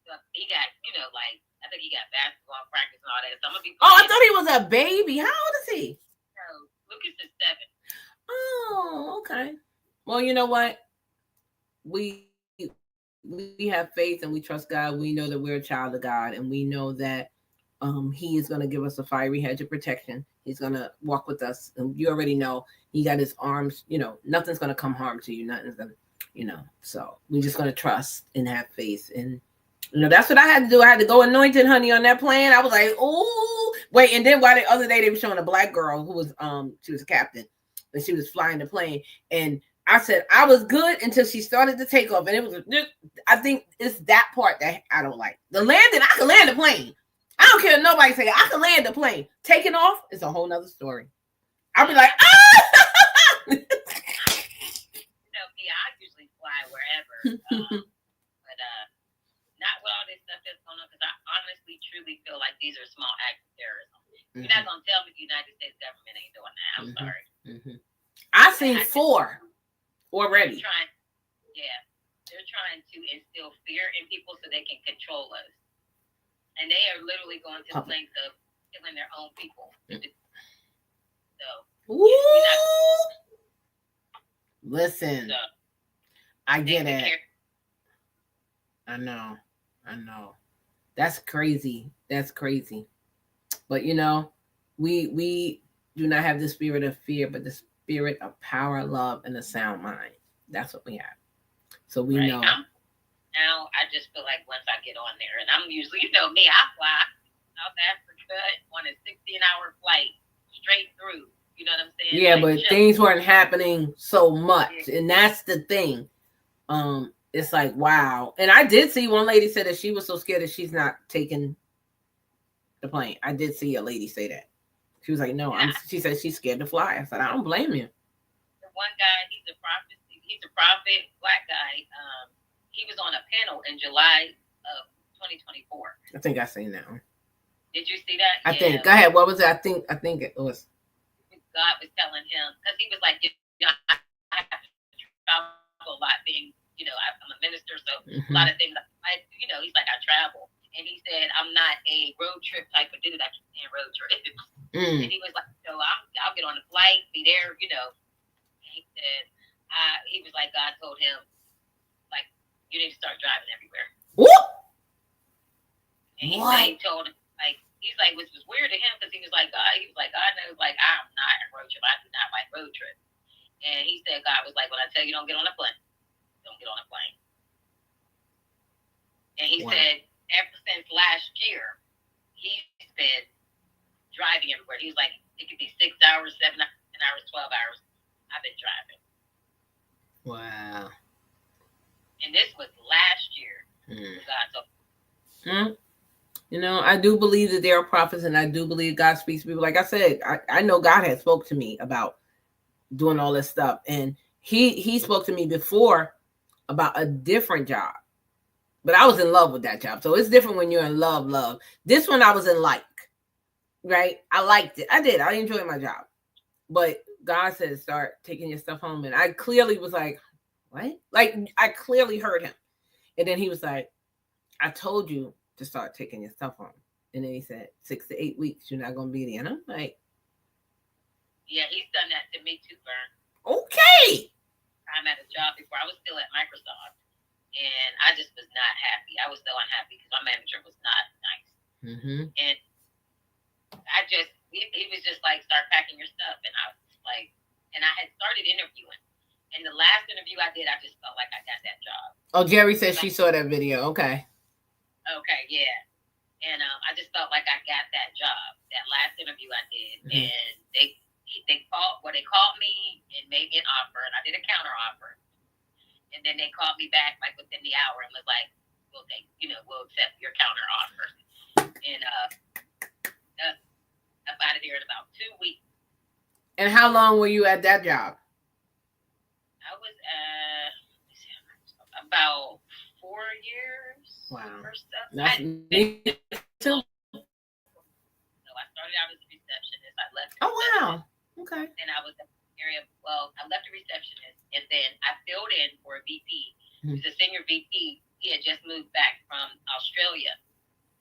So he got, like I think he got basketball practice and all that. So I'm gonna be. Oh, I thought he was a baby. How old is he? No, Lucas is 7. Oh, okay. Well, you know what? We have faith and we trust God. We know that we're a child of God, and we know that he is going to give us a fiery hedge of protection. He's going to walk with us. And you already know he got his arms, nothing's going to come harm to you. Nothing's going to, so we're just going to trust and have faith. And, that's what I had to do. I had to go anointed, honey, on that plane. I was like, oh, wait. And then the other day they were showing a black girl who was, she was a captain, and she was flying the plane. And I said, I was good until she started to take off. And it was, I think it's that part that I don't like. The landing, I can land the plane. I don't care if nobody say I can land the plane. Taking off is a whole nother story. I'll be like, ah! I usually fly wherever. But not with all this stuff that's going on, because I honestly, truly feel like these are small acts of terrorism. You're not going to tell me the United States government ain't doing that. I'm sorry. I've seen 4 already. They're trying to instill fear in people so they can control us. And they are literally going to the length of killing their own people. So, listen, so, I get it. I know. That's crazy. But we do not have the spirit of fear, but the spirit of power, love, and a sound mind. That's what we have. So we know. Now I just feel like once I get on there, and I'm usually, me, I fly South Africa on a 16-hour flight straight through. You know what I'm saying? Yeah, but things weren't happening so much, and that's the thing. It's like, wow. And I did see one lady say that she was so scared that she's not taking the plane. I did see a lady say that. She was like, no, she said she's scared to fly. I said, I don't blame you. The one guy, he's a prophet, black guy. He was on a panel in July of 2024. I think I seen that one. Did you see that? I think. Go ahead. What was it? I think it was. God was telling him, because he was like, I have to travel a lot, being, I'm a minister, so a lot of things, he's like, I travel. And he said, I'm not a road trip type of dude. I can't stand road trips. And he was like, so I'll get on a flight, be there, And he said, he was like, God told him, like, you need to start driving everywhere. What? And he told him, like, he's like, which was weird to him, because he was like, God knows, like, I'm not a road trip. I do not like road trips. And he said, God was like, when I tell you don't get on a plane, don't get on a plane. And he said, ever since last year, he's been driving everywhere. He was like, it could be 6 hours, 7 hours, 12 hours. I've been driving. Wow. And this was last year. God told I do believe that there are prophets, and I do believe God speaks to people. Like I said, I know God had spoke to me about doing all this stuff. And he spoke to me before about a different job. But I was in love with that job. So it's different when you're in love. This one I was in like, right? I liked it. I did. I enjoyed my job. But God said, start taking your stuff home. And I clearly was like, what? Like, I clearly heard him. And then he was like, I told you to start taking your stuff home. And then he said, 6 to 8 weeks, you're not going to be there. And I'm like, yeah, he's done that to me too, Vern. Okay. I'm at a job before. I was still at Microsoft. And I just was not happy. I was so unhappy because my manager was not nice. And he was just like, start packing your stuff. And I was like, and I had started interviewing. And the last interview I did, I just felt like I got that job. Oh, Jerry said she saw that video. Okay. Okay, yeah. And I just felt like I got that job, that last interview I did. And they called me and made me an offer, and I did a counter offer. And then they called me back like within the hour and was like, we'll accept your counter offer. And I'm out of here in about 2 weeks. And how long were you at that job? I was about 4 years. Wow. Or so. That's me too. So I started out as a receptionist. I left. Oh wow. Okay. And I was in the area. Well, I left a receptionist, and then I filled in for a VP. He was a senior VP. He had just moved back from Australia,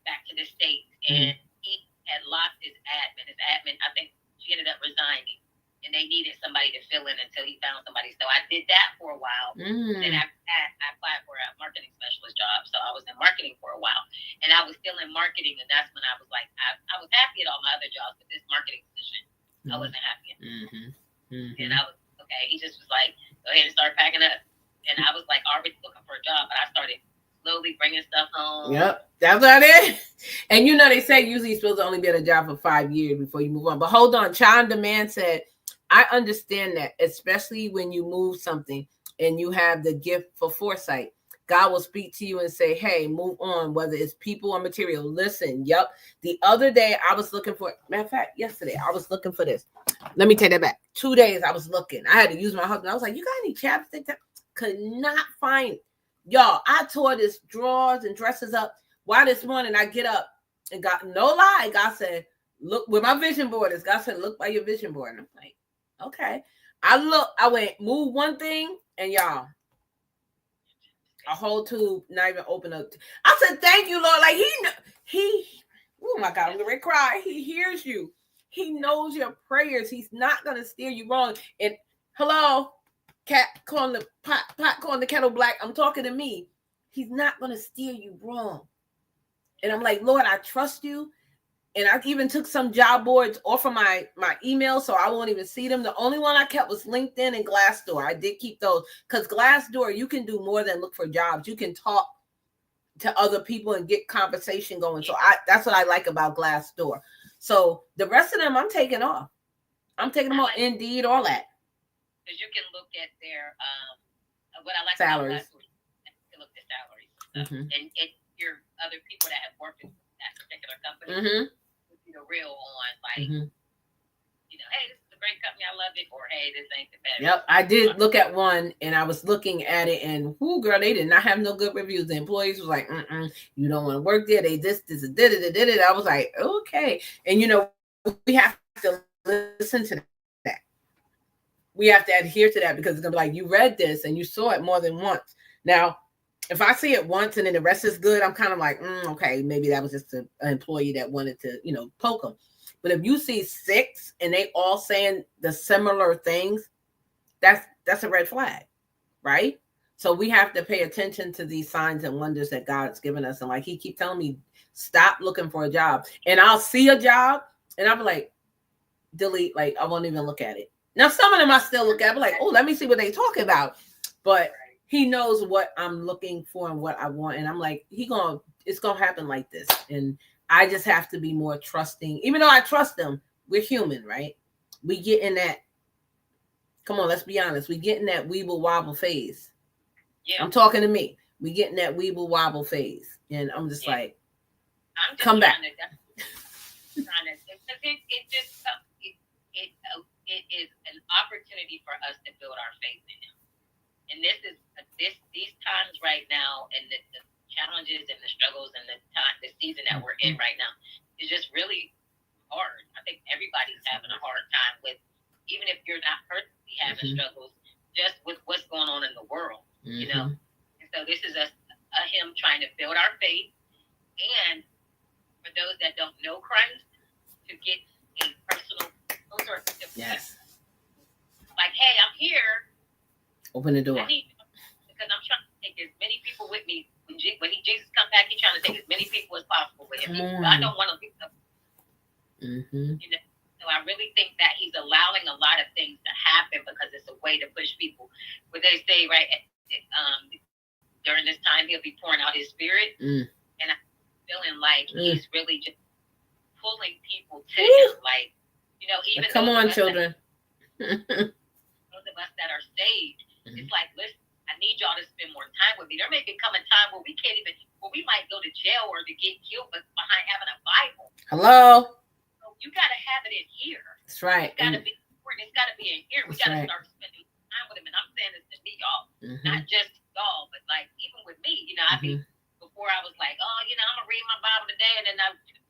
back to the States, and he had lost his admin. His admin, I think, she ended up resigning, and they needed somebody to fill in until he found somebody. So I did that for a while. Then I applied for a marketing specialist job. So I was in marketing for a while, and I was still in marketing, and that's when I was like, I was happy at all my other jobs, but this marketing position, I wasn't happy. And I was, okay, he just was like, go ahead and start packing up. And I was like already looking for a job, but I started slowly bringing stuff home. Yep, that's what it is. And they say usually you're supposed to only be at a job for 5 years before you move on. But hold on, Child Demand said, I understand that, especially when you move something and you have the gift for foresight. God will speak to you and say, hey, move on, whether it's people or material. Listen, yep. The other day I was looking for, matter of fact, yesterday I was looking for this. Let me take that back. 2 days I was looking. I had to use my husband. I was like, you got any chapstick? Could not find it. Y'all, I tore this drawers and dresses up. Why this morning I get up and got, no lie, God said, look where my vision board is. God said, look by your vision board. And I'm like, okay. I went, move one thing, and y'all, A whole tube, not even open up. I said, thank you, Lord. Like he, oh my God, I'm gonna cry. He hears you. He knows your prayers. He's not gonna steer you wrong. And hello, cat calling the pot calling the kettle black. I'm talking to me. He's not gonna steer you wrong. And I'm like, Lord, I trust you. And I even took some job boards off of my email, so I won't even see them. The only one I kept was LinkedIn and Glassdoor. I did keep those because Glassdoor, you can do more than look for jobs. You can talk to other people and get conversation going. So that's what I like about Glassdoor. So the rest of them, I'm taking off. I'm taking them off. Indeed, all that. Because you can look at their what I like salaries. About Glassdoor, you can look at salaries and your other people that have worked in that particular company. The real on, like, you know, hey, this is a great company, I love it, or hey, this ain't the best. Yep, I did look at one, and I was looking at it, and girl, they did not have no good reviews. The employees was like, you don't want to work there. They did it. I was like, okay, and you know, we have to listen to that. We have to adhere to that because it's gonna be like, you read this and you saw it more than once. Now, if I see it once and then the rest is good, I'm kind of like, okay, maybe that was just an employee that wanted to, you know, poke them. But if you see 6 and they all saying the similar things, that's a red flag, right? So we have to pay attention to these signs and wonders that God's given us. And like he keep telling me, stop looking for a job. And I'll see a job and I'll be like, delete, like I won't even look at it. Now some of them I still look at, but like, oh, let me see what they talking about. But he knows what I'm looking for and what I want. And I'm like, it's going to happen like this. And I just have to be more trusting. Even though I trust them, we're human, right? We get in that, come on, let's be honest. We get in that weeble wobble phase. Yeah. I'm talking to me. We get in that weeble wobble phase. And I'm just like, I'm just come back. It is an opportunity for us to build our faith in him. And these times right now, and the challenges and the struggles and the season that we're in right now is just really hard. I think everybody's having a hard time with, even if you're not personally having struggles, just with what's going on in the world, you know. And so this is him trying to build our faith, and for those that don't know Christ, to get a personal, those are yes. Like, hey, I'm here. Open the door. Because I'm trying to take as many people with me. When Jesus comes back, he's trying to take as many people as possible with him. I don't want to leave them. You know, so I really think that he's allowing a lot of things to happen because it's a way to push people. Where they say, right, during this time, he'll be pouring out his spirit. And I'm feeling like he's really just pulling people to him. Like, you know, even come on, children. Those of us that are saved, it's like, listen, I need y'all to spend more time with me. There may become a time where we might go to jail or to get killed behind having a Bible. Hello. So you got to have it in here. That's right. It's got to be in here. We got to start spending time with him. And I'm saying this to me, y'all, not just y'all, but like even with me, you know, before I was like, oh, you know, I'm gonna read my Bible today, and then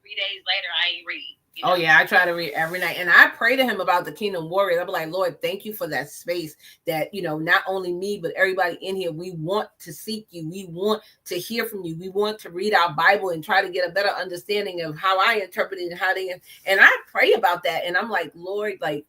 3 days later I ain't read. You know? Oh yeah, I try to read every night, and I pray to him about the Kingdom Warriors. I'll be like, Lord, thank you for that space that, you know, not only me but everybody in here, we want to seek you, we want to hear from you, we want to read our Bible and try to get a better understanding of how I interpret it and how they. And I pray about that, and I'm like, Lord, like,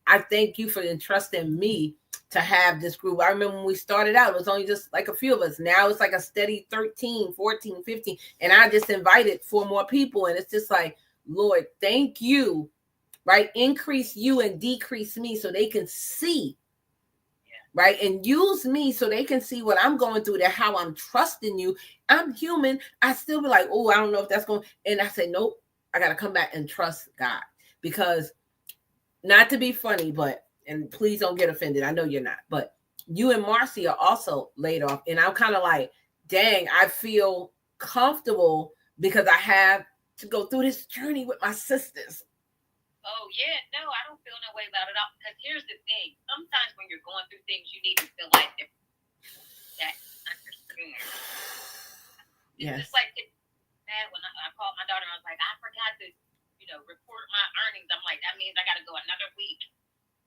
I thank you for entrusting me to have this group. I remember when we started out, it was only just like a few of us. Now it's like a steady 13, 14, 15. And I just invited 4 more people. And it's just like, Lord, thank you, right? Increase you and decrease me so they can see, right? And use me so they can see what I'm going through, that how I'm trusting you. I'm human. I still be like, oh, I don't know if that's going. And I say, nope, I got to come back and trust God. Because not to be funny, but, and please don't get offended, I know you're not, but you and Marcy are also laid off. And I'm kind of like, dang, I feel comfortable because I have to go through this journey with my sisters. Oh, yeah, no, I don't feel no way about it all. Because here's the thing. Sometimes when you're going through things, you need to feel like that understand. Yes. It's just like, when I called my daughter, I was like, I forgot to, you know, report my earnings. I'm like, that means I got to go another week,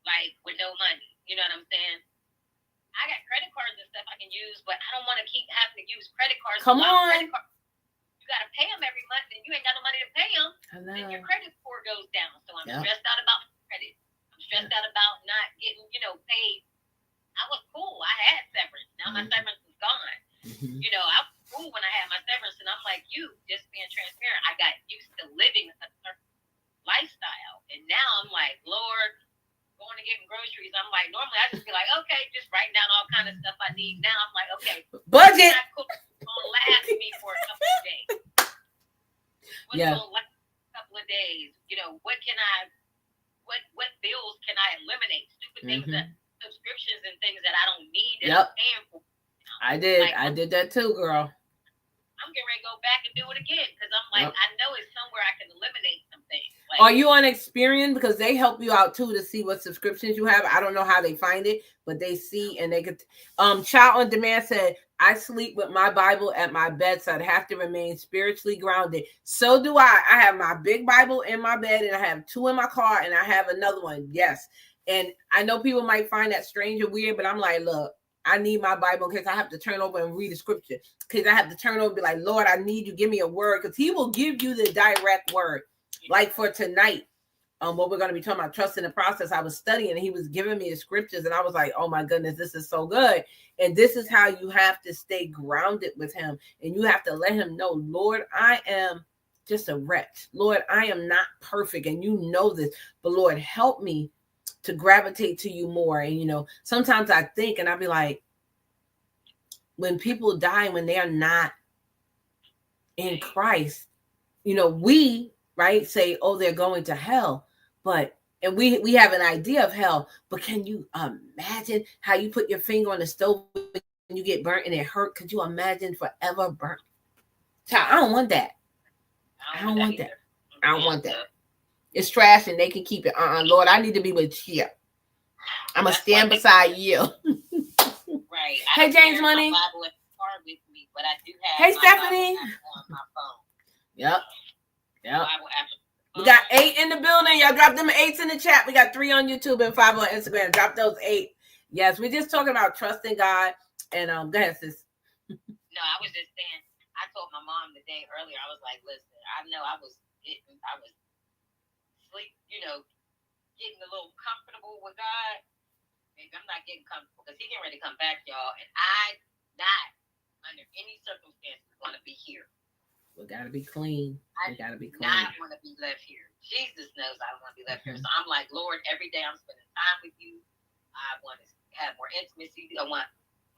like, with no money. You know what I'm saying? I got credit cards and stuff I can use but I don't want to keep having to use credit cards. Come on. You got to pay them every month, and you ain't got no money to pay them. Then your credit score goes down. So I'm stressed out about credit. I'm stressed out about not getting, paid. I was cool. I had severance. Now my severance is gone. I was cool when I had my severance, and I'm like, just being transparent. I got used to living a certain lifestyle, and now I'm like, Lord, going to getting groceries. I'm like, normally I just be like, okay, just writing down all kind of stuff I need. Now I'm like, okay, budget. Gonna last me for a couple of days. What's gonna last a couple of days? What bills can I eliminate? Stupid things, subscriptions and things that I don't need that I'm paying for. I did that too, girl. I'm getting ready to go back and do it again because I'm like, I know it's somewhere I can eliminate some things. Are you on Experian? Because they help you out too to see what subscriptions you have. I don't know how they find it, but they see and they could. Child on Demand said, I sleep with my Bible at my bedside. I have to remain spiritually grounded. So do I. I have my big Bible in my bed, and I have 2 in my car, and I have another one. Yes. And I know people might find that strange or weird, but I'm like, look, I need my Bible in case I have to turn over and read the scripture. Because I have to turn over and be like, Lord, I need you. Give me a word. Because he will give you the direct word. Like for tonight, what we're going to be talking about, trust in the process. I was studying and he was giving me the scriptures. And I was like, oh my goodness, this is so good. And this is how you have to stay grounded with him. And you have to let him know, Lord, I am just a wretch. Lord, I am not perfect. And you know this. But Lord, help me to gravitate to you more. And, sometimes I think and I'll be like, when people die, when they are not in Christ, we, right, say, oh, they're going to hell. And we have an idea of hell. But can you imagine how you put your finger on the stove and you get burnt and it hurt? Could you imagine forever burnt? Child, I don't want that. I don't want that. I don't want that. It's trash and they can keep it. Lord, I need to be with you. I'm going to stand beside you. Right. Hey, James Money. With me, but I do have hey, Stephanie. On my phone. Yep. We got 8 in the building. Y'all drop them 8s in the chat. We got 3 on YouTube and 5 on Instagram. Drop those 8. Yes, we're just talking about trusting God. And go ahead, sis. No, I was just saying, I told my mom the day earlier, I was like, listen, I know I was sleep, getting a little comfortable with God. Maybe I'm not getting comfortable because he's getting ready to come back, y'all. And I not under any circumstances want to be here. We gotta be clean. We gotta be clean. I want to be left here. Jesus knows I don't want to be left here. So I'm like, Lord, every day I'm spending time with you. I want to have more intimacy. I want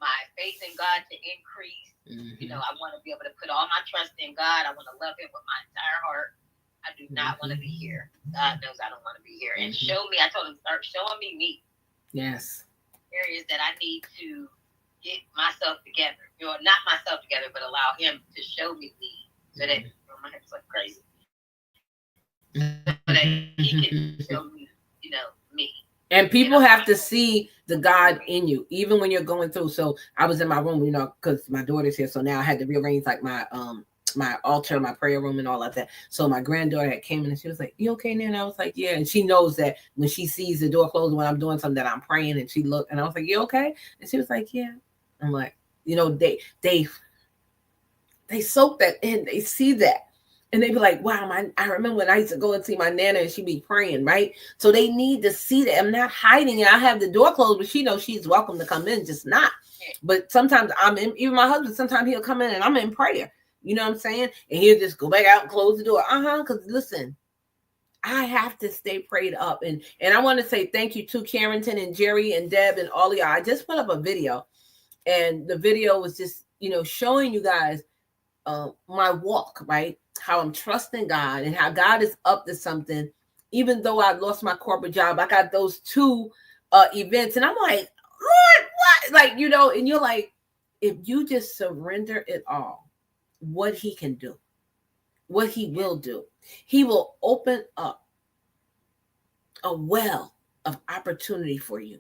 my faith in God to increase. I want to be able to put all my trust in God. I want to love him with my entire heart. I do not want to be here. God knows I don't want to be here. And I told him, start showing me. Yes. Areas that I need to get myself together. Not myself together, but allow him to show me so that my hips look crazy. So that he can show me, me. And people have to see the God in you, even when you're going through. So I was in my room, because my daughter's here. So now I had to rearrange like my altar, my prayer room and all of that. So my granddaughter had came in and she was like, you okay, Nan? I was like, yeah. And she knows that when she sees the door closed when I'm doing something that I'm praying, and she looked and I was like, you okay? And she was like, yeah. I'm like, they soak that in, they see that. And they be like, wow, I remember when I used to go and see my Nana and she'd be praying, right? So they need to see that. I'm not hiding it. I have the door closed, but she knows she's welcome to come in, just not. But sometimes even my husband, sometimes he'll come in and I'm in prayer. You know what I'm saying? And he'll just go back out and close the door. Because listen, I have to stay prayed up. And I want to say thank you to Carrington and Jerry and Deb and all of y'all. I just put up a video. And the video was just, showing you guys my walk, right? How I'm trusting God and how God is up to something. Even though I lost my corporate job, I got those 2 events. And I'm like, Lord, what? Like, and you're like, if you just surrender it all, what he can do, what he will do, he will open up a well of opportunity for you.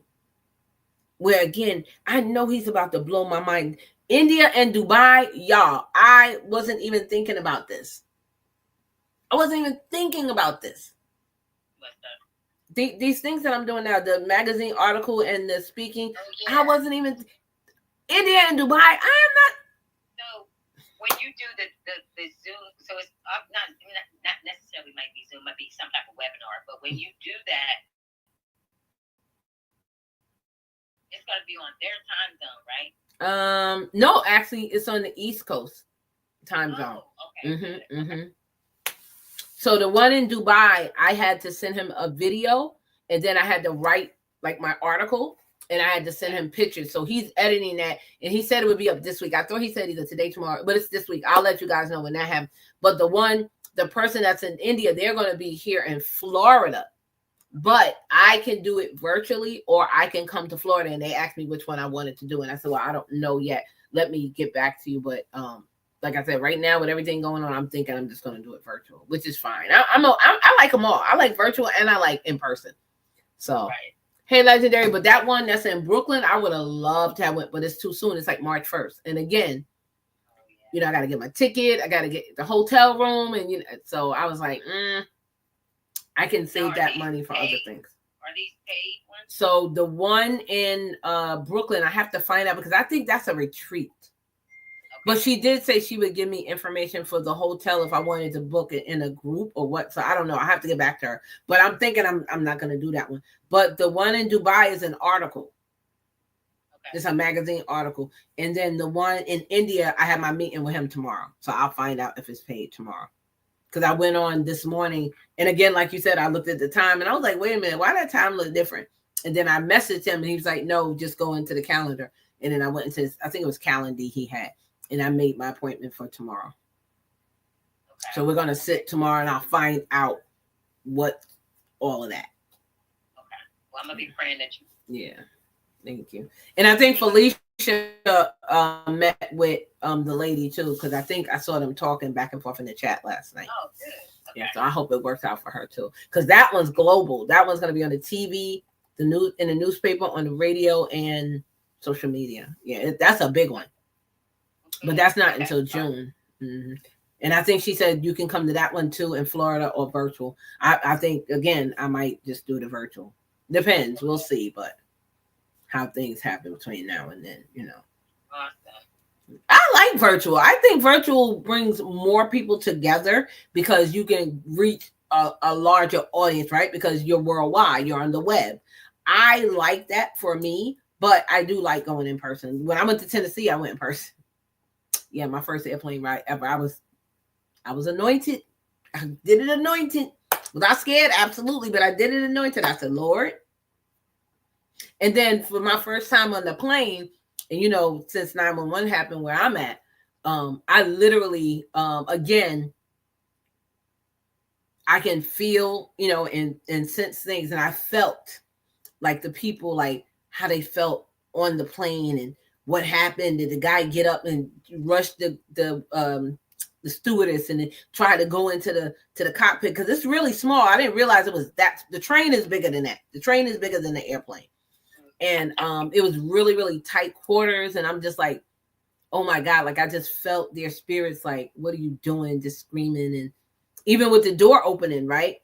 Where again, I know he's about to blow my mind. India and Dubai, y'all, I wasn't even thinking about this. These things that I'm doing now, the magazine article and the speaking, I wasn't even, India and Dubai, I am not. So when you do the Zoom, so it's not necessarily might be Zoom, might be some type of webinar, but when you do that, it's going to be on their time zone, right? No, actually, it's on the East Coast time zone. Okay. Okay. So the one in Dubai, I had to send him a video, and then I had to write like my article, and I had to send him pictures. So he's editing that, and he said it would be up this week. I thought he said either today, tomorrow, but it's this week. I'll let you guys know when that happens. But the person that's in India, they're going to be here in Florida. But I can do it virtually, or I can come to Florida. And they asked me which one I wanted to do, and I said, well, I don't know yet. Let me get back to you. But like I said, right now with everything going on, I'm thinking I'm just going to do it virtual, which is fine. I like them all. I like virtual and I like in person. So, right. Hey, Legendary, but that one that's in Brooklyn, I would have loved to have went, but it's too soon. It's like March 1st. And again, I got to get my ticket. I got to get the hotel room. And, so I was like, I can save that money for other things. Are these paid ones? So the one in Brooklyn, I have to find out because I think that's a retreat. Okay. But she did say she would give me information for the hotel if I wanted to book it in a group or what. So I don't know. I have to get back to her. But I'm thinking I'm not going to do that one. But the one in Dubai is an article. Okay. It's a magazine article. And then the one in India, I have my meeting with him tomorrow. So I'll find out if it's paid tomorrow. Because I went on this morning, and again, like you said, I looked at the time, and I was like, wait a minute, why that time look different? And then I messaged him, and he was like, no, just go into the calendar. And then I went into I think it was Calendar he had, and I made my appointment for tomorrow. Okay. So we're going to sit tomorrow, and I'll find out what all of that. Okay. Well, I'm going to be praying that you. Yeah. Thank you. And I think Felicia met with the lady too, because I think I saw them talking back and forth in the chat last night. Oh, good. Okay. Yeah, so I hope it works out for her too, because that one's global. That one's going to be on the TV, the news, in the newspaper, on the radio, and social media. Yeah, that's a big one, but that's not until June. Mm-hmm. And I think she said you can come to that one too in Florida or virtual. I think again I might just do the virtual. Depends. We'll see, but how things happen between now and then, Awesome. I like virtual. I think virtual brings more people together because you can reach a larger audience, right? Because you're worldwide, you're on the web. I like that for me, but I do like going in person. When I went to Tennessee, I went in person. Yeah, my first airplane ride ever. I was anointed. I did it anointed. Was I scared? Absolutely, but I did it anointed. I said, Lord. And then for my first time on the plane, and since 911 happened where I'm at, I literally, again, I can feel, and sense things. And I felt like the people, like how they felt on the plane and what happened. Did the guy get up and rush the stewardess and try to go into the cockpit? Because it's really small. I didn't realize it was that. The train is bigger than that. The train is bigger than the airplane. And it was really, really tight quarters. And I'm just like, oh my God, like I just felt their spirits like, what are you doing? Just screaming. And even with the door opening, right?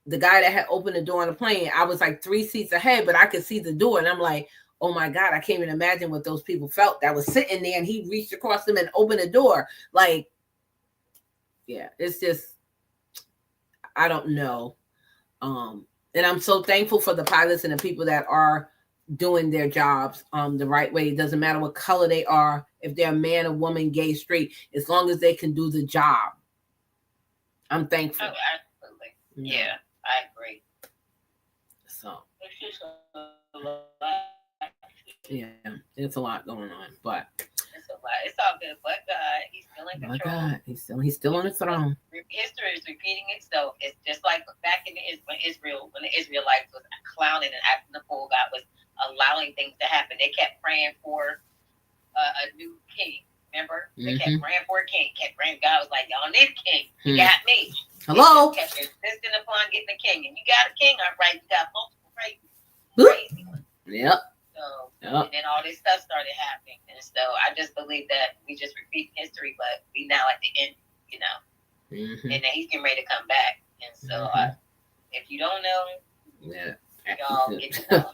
The guy that had opened the door on the plane, I was like 3 seats ahead, but I could see the door. And I'm like, oh my God, I can't even imagine what those people felt that was sitting there and he reached across them and opened the door. Like, yeah, it's just, I don't know. And I'm so thankful for the pilots and the people that are doing their jobs the right way. It doesn't matter what color they are, if they're a man, a woman, gay, straight, as long as they can do the job. I'm thankful. Oh, absolutely. Yeah, I agree. So yeah, it's a lot going on, but it's a lot. It's all good. But God, He's still in control. God, He's still on the throne. History is repeating itself. It's just like back in when the Israelites was clowning and acting the fool. God was allowing things to happen. They kept praying for a new king. Remember? They kept praying for a king. Kept praying. God was like, y'all need a king. You got me. Hello. Kept insisting upon getting a king. And you got a king, all right. You got multiple crazy ones. Yep. So, and then all this stuff started happening. And so I just believe that we just repeat history, but we now at the end, and then He's getting ready to come back. And so if you don't know, y'all get to know.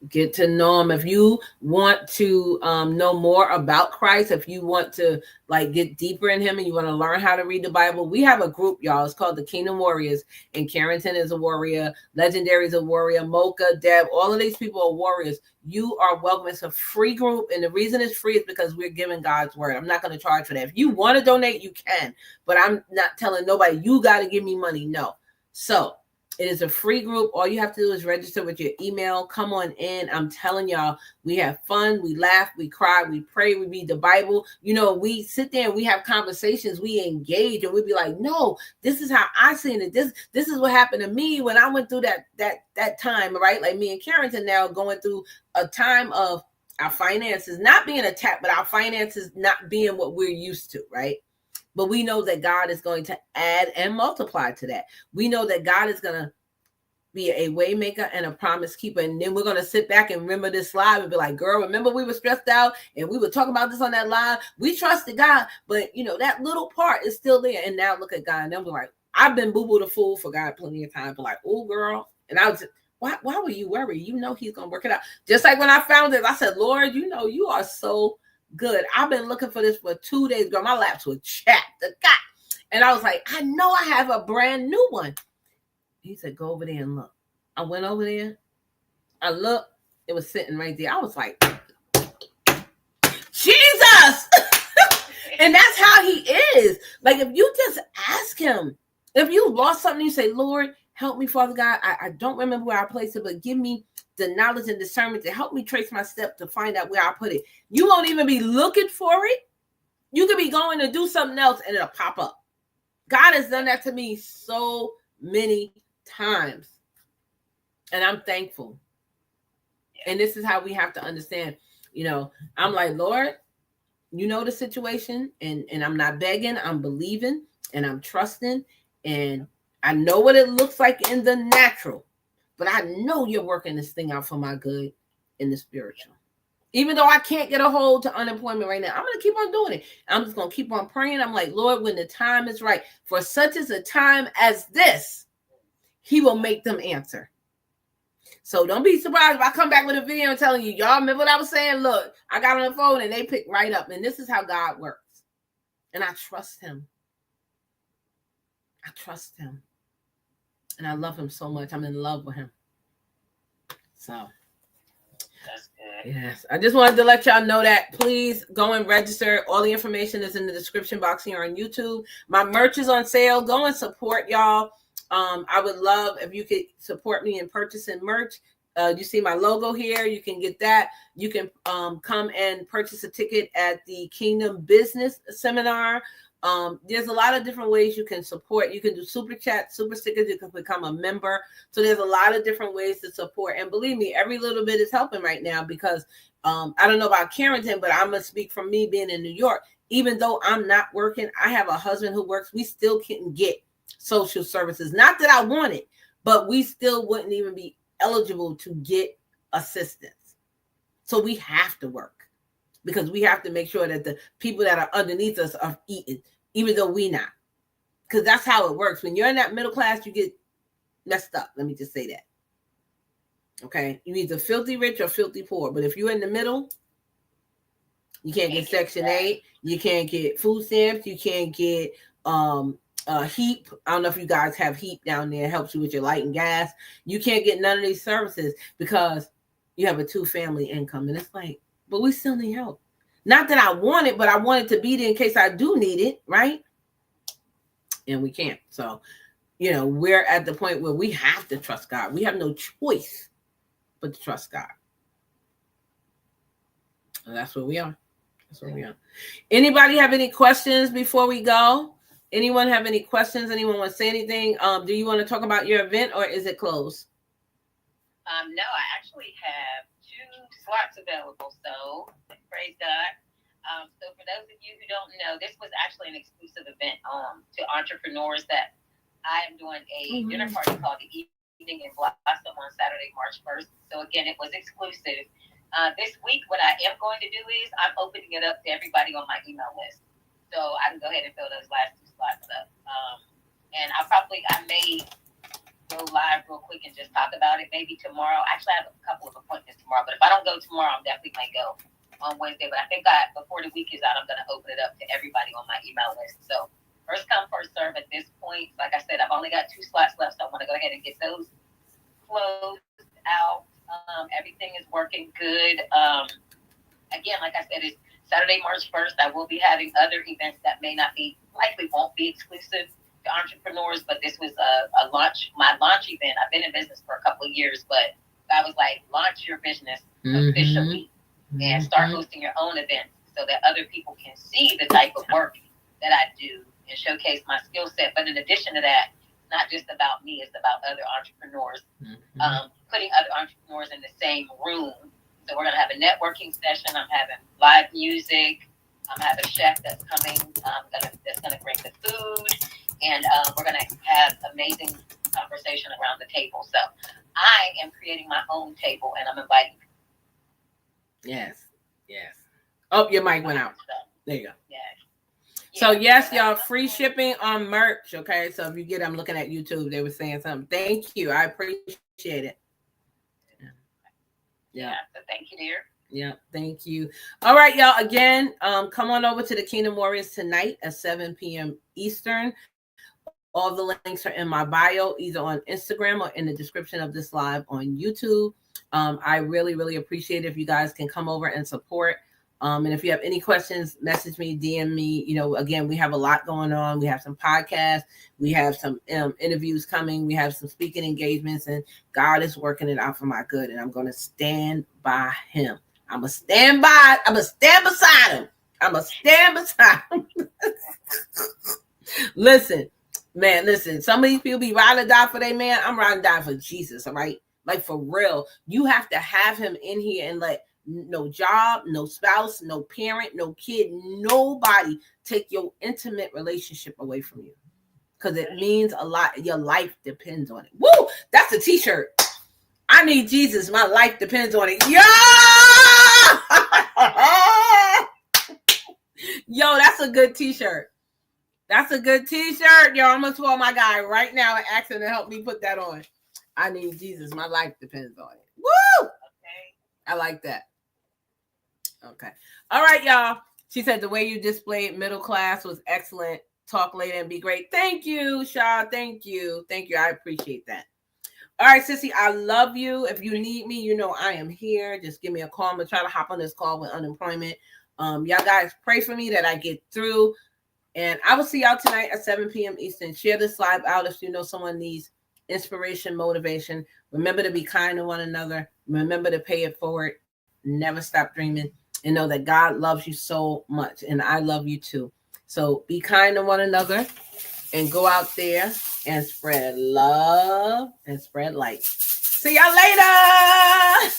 Get to know him. If you want to know more about Christ, if you want to like get deeper in him and you want to learn how to read the Bible, we have a group, y'all. It's called the Kingdom Warriors, and Carrington is a warrior, Legendary is a warrior, Mocha, Deb, all of these people are warriors. You are welcome. It's a free group, and the reason it's free is because we're giving God's word. I'm not going to charge for that. If you want to donate, you can, but I'm not telling nobody you got to give me money. No. So it is a free group. All you have to do is register with your email. Come on in. I'm telling y'all, we have fun. We laugh. We cry. We pray. We read the Bible. You know, we sit there and we have conversations. We engage, and we be like, no, this is how I seen it. This is what happened to me when I went through that time, right? Like me and Carrington now going through a time of our finances not being attacked, but our finances not being what we're used to, right? But we know that God is going to add and multiply to that. We know that God is going to be a way maker and a promise keeper. And then we're going to sit back and remember this live and be like, girl, remember we were stressed out and we were talking about this on that live. We trusted God, but you know, that little part is still there. And now look at God. And then we're like, I've been boo-boo the fool for God plenty of times. But like, oh girl. And I was just, why were you worried? You know, he's going to work it out. Just like when I found it, I said, Lord, you know, you are so good. I've been looking for this for 2 days, girl. My laps were chapped. And I was like, I know I have a brand new one. He said, go over there and look. I went over there. I looked. It was sitting right there. I was like, Jesus! And that's how he is. Like, if you just ask him, if you lost something, you say, Lord, help me, Father God. I don't remember where I placed it, but give me the knowledge and discernment to help me trace my step to find out where I put it. You won't even be looking for it. You could be going to do something else and it'll pop up. God has done that to me so many times. And I'm thankful. And this is how we have to understand, you know, I'm like, Lord, you know the situation, and I'm not begging, I'm believing, and I'm trusting, and I know what it looks like in the natural, but I know you're working this thing out for my good in the spiritual. Even though I can't get a hold to unemployment right now, I'm going to keep on doing it. I'm just going to keep on praying. I'm like, Lord, when the time is right, for such as a time as this, he will make them answer. So don't be surprised if I come back with a video telling you, y'all remember what I was saying? Look, I got on the phone and they picked right up. And this is how God works. And I trust him. I trust him. And I love him so much. I'm in love with him. So. That's good. Yes. I just wanted to let y'all know that. Please go and register. All the information is in the description box here on YouTube. My merch is on sale. Go and support y'all. I would love if you could support me in purchasing merch. You see my logo here. You can get that. You can come and purchase a ticket at the Kingdom Business Seminar. There's a lot of different ways you can support. You can do super chat, super stickers. You can become a member. So there's a lot of different ways to support. And believe me, every little bit is helping right now because I don't know about Carrington, but I'm going to speak from me being in New York. Even though I'm not working, I have a husband who works. We still can get social services. Not that I want it, but we still wouldn't even be eligible to get assistance. So we have to work because we have to make sure that the people that are underneath us are eating, even though we not. Because that's how it works. When you're in that middle class, you get messed up. Let me just say that. Okay? You're either filthy rich or filthy poor. But if you're in the middle, you can't get Section 8. You can't get food stamps. You can't get HEAP. I don't know if you guys have HEAP down there. It helps you with your light and gas. You can't get none of these services because you have a 2-family income. And it's like, but we still need help. Not that I want it, but I want it to be there in case I do need it, right? And we can't. So, you know, we're at the point where we have to trust God. We have no choice but to trust God. And that's where we are. That's where we are. Anybody have any questions before we go? Anyone have any questions? Anyone want to say anything? Do you want to talk about your event or is it closed? No, I actually have 2 slots available. So praise God. So for those of you who don't know, this was actually an exclusive event to entrepreneurs that I am doing a dinner party called the Evening in Blossom on Saturday, March 1st. So again, it was exclusive. This week, what I am going to do is I'm opening it up to everybody on my email list. So I can go ahead and fill those last 2 slots up. And I may go live real quick and just talk about it. Maybe tomorrow. Actually, I have a couple of appointments tomorrow, but if I don't go tomorrow, I'm definitely might go on Wednesday. But I think before the week is out, I'm going to open it up to everybody on my email list. So first come, first serve at this point. Like I said, I've only got 2 slots left, so I want to go ahead and get those closed out. Everything is working good. Again, like I said, it's Saturday, March 1st. I will be having other events that likely won't be exclusive to entrepreneurs, but this was my launch event. I've been in business for a couple of years, but I was like, launch your business officially and start hosting your own events so that other people can see the type of work that I do and showcase my skill set. But in addition to that, it's not just about me, it's about other entrepreneurs, putting other entrepreneurs in the same room. So we're going to have a networking session. I'm having live music. I'm having a chef that's coming that's going to bring the food. And we're going to have amazing conversation around the table. So I am creating my own table, and I'm inviting people. Yes. Oh, your mic went out. There you go. Yes. So yes, y'all, free shipping on merch. Okay, so if you get, I'm looking at YouTube. They were saying something. Thank you. I appreciate it. Yeah. So thank you, dear. Yeah, thank you. All right, y'all. Again, come on over to the Kingdom Warriors tonight at 7 p.m. Eastern. All the links are in my bio, either on Instagram or in the description of this live on YouTube. I really, really appreciate it if you guys can come over and support. And if you have any questions, message me, DM me. You know, again, we have a lot going on. We have some podcasts. We have some interviews coming. We have some speaking engagements. And God is working it out for my good. And I'm going to stand by him. I'm going to stand beside him. I'm going to stand beside him. Listen. Some of these people be riding or die for their man. I'm riding or die for Jesus, all right? Like, for real. You have to have him in here and let no job, no spouse, no parent, no kid, nobody take your intimate relationship away from you. Because it means a lot. Your life depends on it. Woo! That's a t-shirt. I need Jesus. My life depends on it. Yo, that's a good t-shirt. That's a good t-shirt. Yo, I'm going to call my guy right now and ask him to help me put that on. I need Jesus. My life depends on it. Woo! Okay. I like that. Okay. All right, y'all. She said the way you displayed middle class was excellent. Talk later and be great. Thank you, Shaw. Thank you. I appreciate that. All right, sissy, I love you. If you need me, you know I am here. Just give me a call. I'm going to try to hop on this call with unemployment. Y'all guys pray for me that I get through. And I will see y'all tonight at 7 p.m. Eastern. Share this live out if you know someone needs inspiration, motivation. Remember to be kind to one another. Remember to pay it forward. Never stop dreaming. And know that God loves you so much. And I love you too. So be kind to one another. And go out there and spread love and spread light. See y'all later.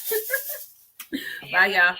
Bye, y'all.